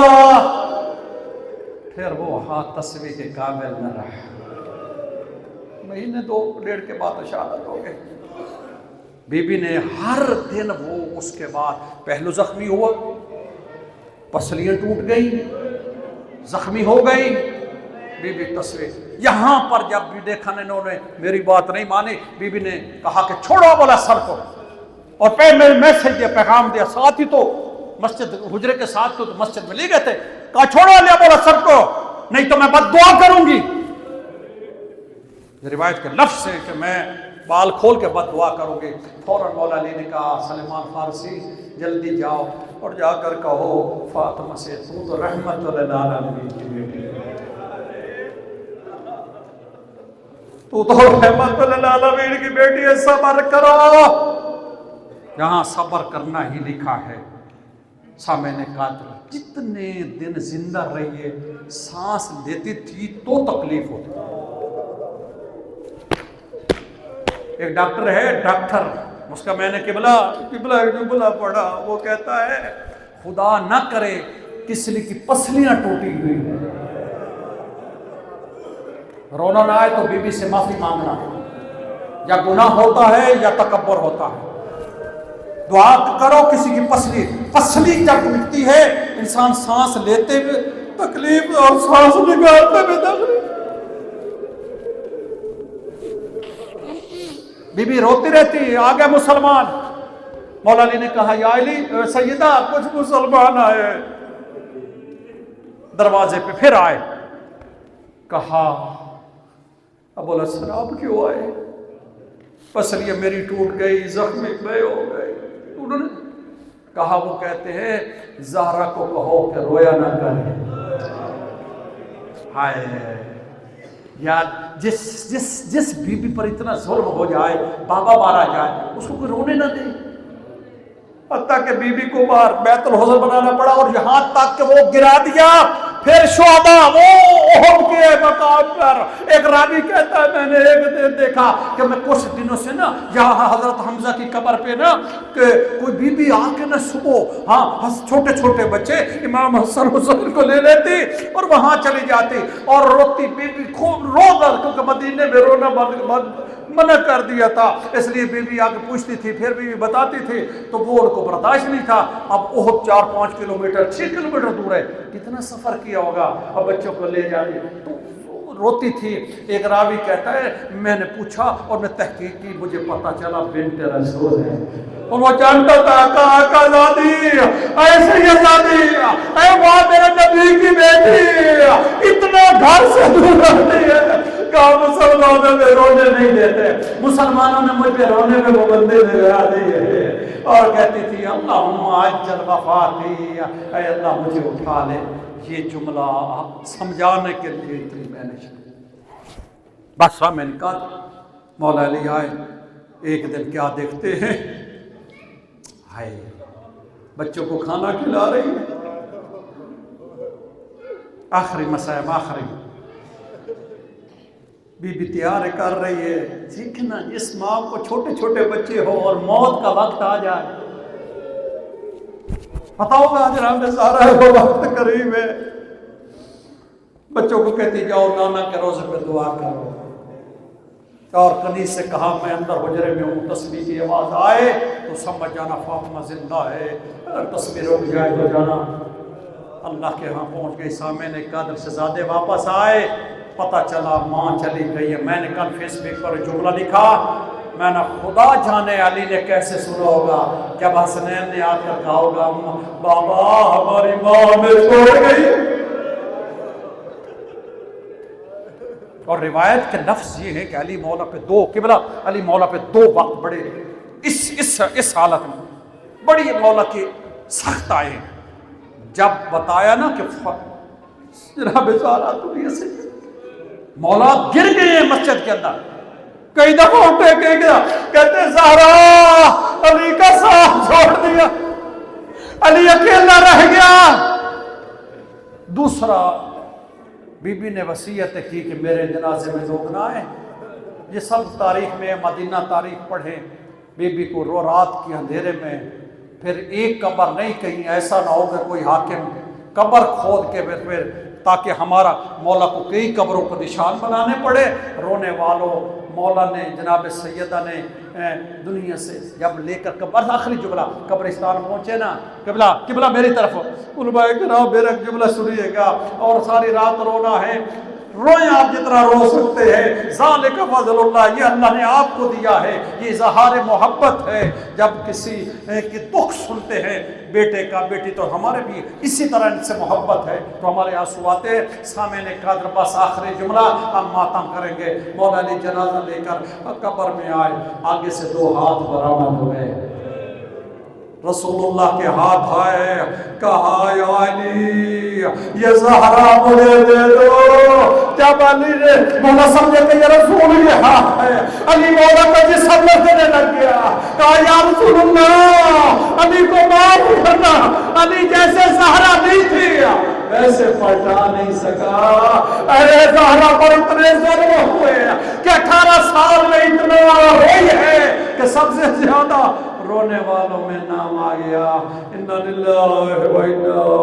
A: پھر وہ ہاتھ تسبیح کے قابل نہ رہا۔ مہینے 2-1.5 کے بعد شہادت ہو گئی۔ بی بی نے ہر دن وہ اس کے بعد پہلو زخمی ہوا، پسلیاں ٹوٹ گئی، زخمی ہو گئی، بی بی تصویر یہاں پر جب بھی دیکھا انہوں نے میری بات نہیں مانی، بی بی نے کہا کہ چھوڑو ابو الحسن کو، اور پہ میرے میسج دیا، پیغام دیا، ساتھ ہی تو مسجد حجرے کے ساتھ تو مسجد میں لے گئے تھے، کہا چھوڑو ابو الحسن کو نہیں تو میں بد دعا کروں گی۔ روایت کے لفظ ہے کہ میں بال کھول کے بد دعا کروں گی۔ فوراً مولا علی نے کہا سلیمان فارسی جلدی جاؤ اور جا کر کہو فاطمہ سے تو رحمت للعالمین کی بیٹی ہے، تو رحمت للعالمین کی بیٹی ہے، صبر کرو۔ یہاں صبر کرنا ہی لکھا ہے۔ سامعین قادر جتنے دن زندہ رہی ہے، سانس لیتی تھی تو تکلیف ہوتی تھی۔ ایک ڈاکٹر ہے، ڈاکٹر، اس کا میں نے قبلہ پڑھا، وہ کہتا ہے خدا نہ کرے کسی کی پسلیاں ٹوٹی ہوئی ہیں، رونا نہ آئے تو بیوی سے معافی مانگنا، یا گناہ ہوتا ہے یا تکبر ہوتا ہے۔ دعا کرو کسی کی پسلی جب ٹوٹتی ہے، انسان سانس لیتے ہوئے تکلیف اور سانس نکالتے ہوئے تکلیف، بی بی روتی رہتی۔ آگے مسلمان، مولا علی نے کہا یا علی سیدہ کچھ مسلمان آئے، دروازے پہ پھر آئے، کہا ابو الحسن آپ کیوں آئے؟ پسلیاں میری ٹوٹ گئی، زخمی میں ہو گئے۔ انہوں نے کہا، وہ کہتے ہیں زہرا کو کہو کہ رویا نہ کرے۔ ہائے یار، جس بی بی پر اتنا ظلم ہو جائے، بابا مارا جائے، اس کو کوئی رونے نہ دے۔ حتیٰ کہ بی بی کو باہر بیت الحزن بنانا پڑا، اور یہاں تک کہ وہ گرا دیا۔ پھر شہداء وہ احد کے مقام پر، ایک راوی کہتا ہے میں نے ایک دن دیکھا کہ میں کچھ دنوں سے نا یہاں حضرت حمزہ کی قبر پہ نا کہ کوئی بی بی آ کے نا صبح چھوٹے چھوٹے بچے امام حسن حسین کو لے لیتی اور وہاں چلی جاتی اور روتی، بی بی خوب رو کر، کیونکہ مدینے میں رونا منع کر دیا تھا، اس لیے بی بی آگے پوچھتی تھی، پھر بی بی بتاتی تھی، تو وہ ان کو برداشت نہیں تھا۔ اب احد 4-5 کلومیٹر 6 کلومیٹر دور ہے، کتنا سفر کیا ہوگا، اب بچوں کو لے جاتی تو روتی تھی۔ ایک راوی کہتا ہے میں نے پوچھا اور میں تحقیق کی، مجھے پتا چلا بنت رسول ہے، اور وہ جانتا تھا آقا زادی، ایسے ہی زادی، اے واہ میرے نبی کی بیٹی، اتنا گھر سے دور رہتی ہے، کہا مسلمانوں میں رونے نہیں دیتے، مسلمانوں نے مجھ پہ رونے میں پابندی لگا دی ہے، اور کہتی تھی اللہم عجل وفاتی، اے اللہ مجھے اٹھا لے۔ یہ جملہ سمجھانے کے لیے اتنی میں نے بس میں نے کہا مولا علی آئے، ایک دن کیا دیکھتے ہیں، ہائے بچوں کو کھانا کھلا رہی ہے، آخری مسائب، آخری بی بی تیار کر رہی ہے۔ دیکھنا جس ماں کو چھوٹے چھوٹے بچے ہو اور موت کا وقت آ جائے، پتا ہوگا جناب میں سارا ہے وہ وقت قریب ہے، بچوں کو کہتی جاؤ نانا کے روزے پہ دعا کرو، اور کنیز سے کہا میں اندر حجرے میں ہوں، تسبیح کی آواز آئے تو سمجھ جانا فاطمہ زندہ ہے، اگر تسبیح رک جائے تو جانا اللہ کے ہاں پہنچ گئی۔ سامعین قادر شہزادے واپس آئے، پتہ چلا ماں چلی گئی ہے۔ میں نے کل فیس بک پر جملہ لکھا، میں نے خدا جانے علی نے کیسے سنا ہوگا جب حسنین نے آ کر کہا ہوگا بابا ہماری ماں ہمیں چھوڑ گئی۔ اور روایت کے لفظ یہ ہے کہ علی مولا پہ علی مولا پہ 2 وقت بڑے اس حالت میں بڑی مولا کے سخت آئے ہیں۔ جب بتایا نا کہ جناب سارا دنیا سے مولا گر گئے ہیں مسجد کے اندر، کئی دفعہ اٹھے کہ گیا، کہتے زہرا علی کا ساتھ چھوڑ دیا، علی اکیلا رہ گیا۔ دوسرا بی بی نے وصیت کی کہ میرے جنازے میں لوگ نہ آئے۔ یہ سب تاریخ میں مدینہ تاریخ پڑھیں، بی بی کو رات کی اندھیرے میں، پھر ایک قبر نہیں، کہیں ایسا نہ ہو کہ کوئی حاکم قبر کھود کے پھر تاکہ ہمارا مولا کو کئی قبروں کو نشان بنانے پڑے۔ رونے والوں مولا نے جناب سیدہ نے دنیا سے جب لے کر قبر، آخری جملہ قبرستان پہنچے نا، قبلہ میری طرف، علماء کرام میرا جملہ سنیے گا، اور ساری رات رونا ہے، روئیں آپ جتنا رو سکتے ہیں۔ ذالک فضل اللہ، یہ اللہ نے آپ کو دیا ہے، یہ اظہار محبت ہے۔ جب کسی کی دکھ سنتے ہیں بیٹے کا، بیٹی تو ہمارے بھی اسی طرح ان سے محبت ہے تو ہمارے آنسو آتے ہیں۔ سامعین قادر بس آخری جملہ ہم ماتم کریں گے۔ مولا علی جنازہ لے کر قبر میں آئے، آگے سے 2 ہاتھ برآمد ہوئے، رسول اللہ کے ہاتھ آئے، کہا یا علی یہ زہرا مجھے دے دو،
B: جب علی نے مولا سمجھے کہ یہ رسول یہ ہاتھ ہے، علی مولا کا جسم لگنے لگ گیا، کہا یا رسول اللہ علی کو معاف کرنا، علی جیسے زہرا نہیں تھی ویسے پلٹا نہیں سکا، ارے زہرا پر اتنے ظلم ہوئے کہ 18 سال میں اتنا ہوئی ہے کہ سب سے زیادہ رونے والوں میں نام آ گیا، اِنَّا لِلَّهِ وَإِنَّا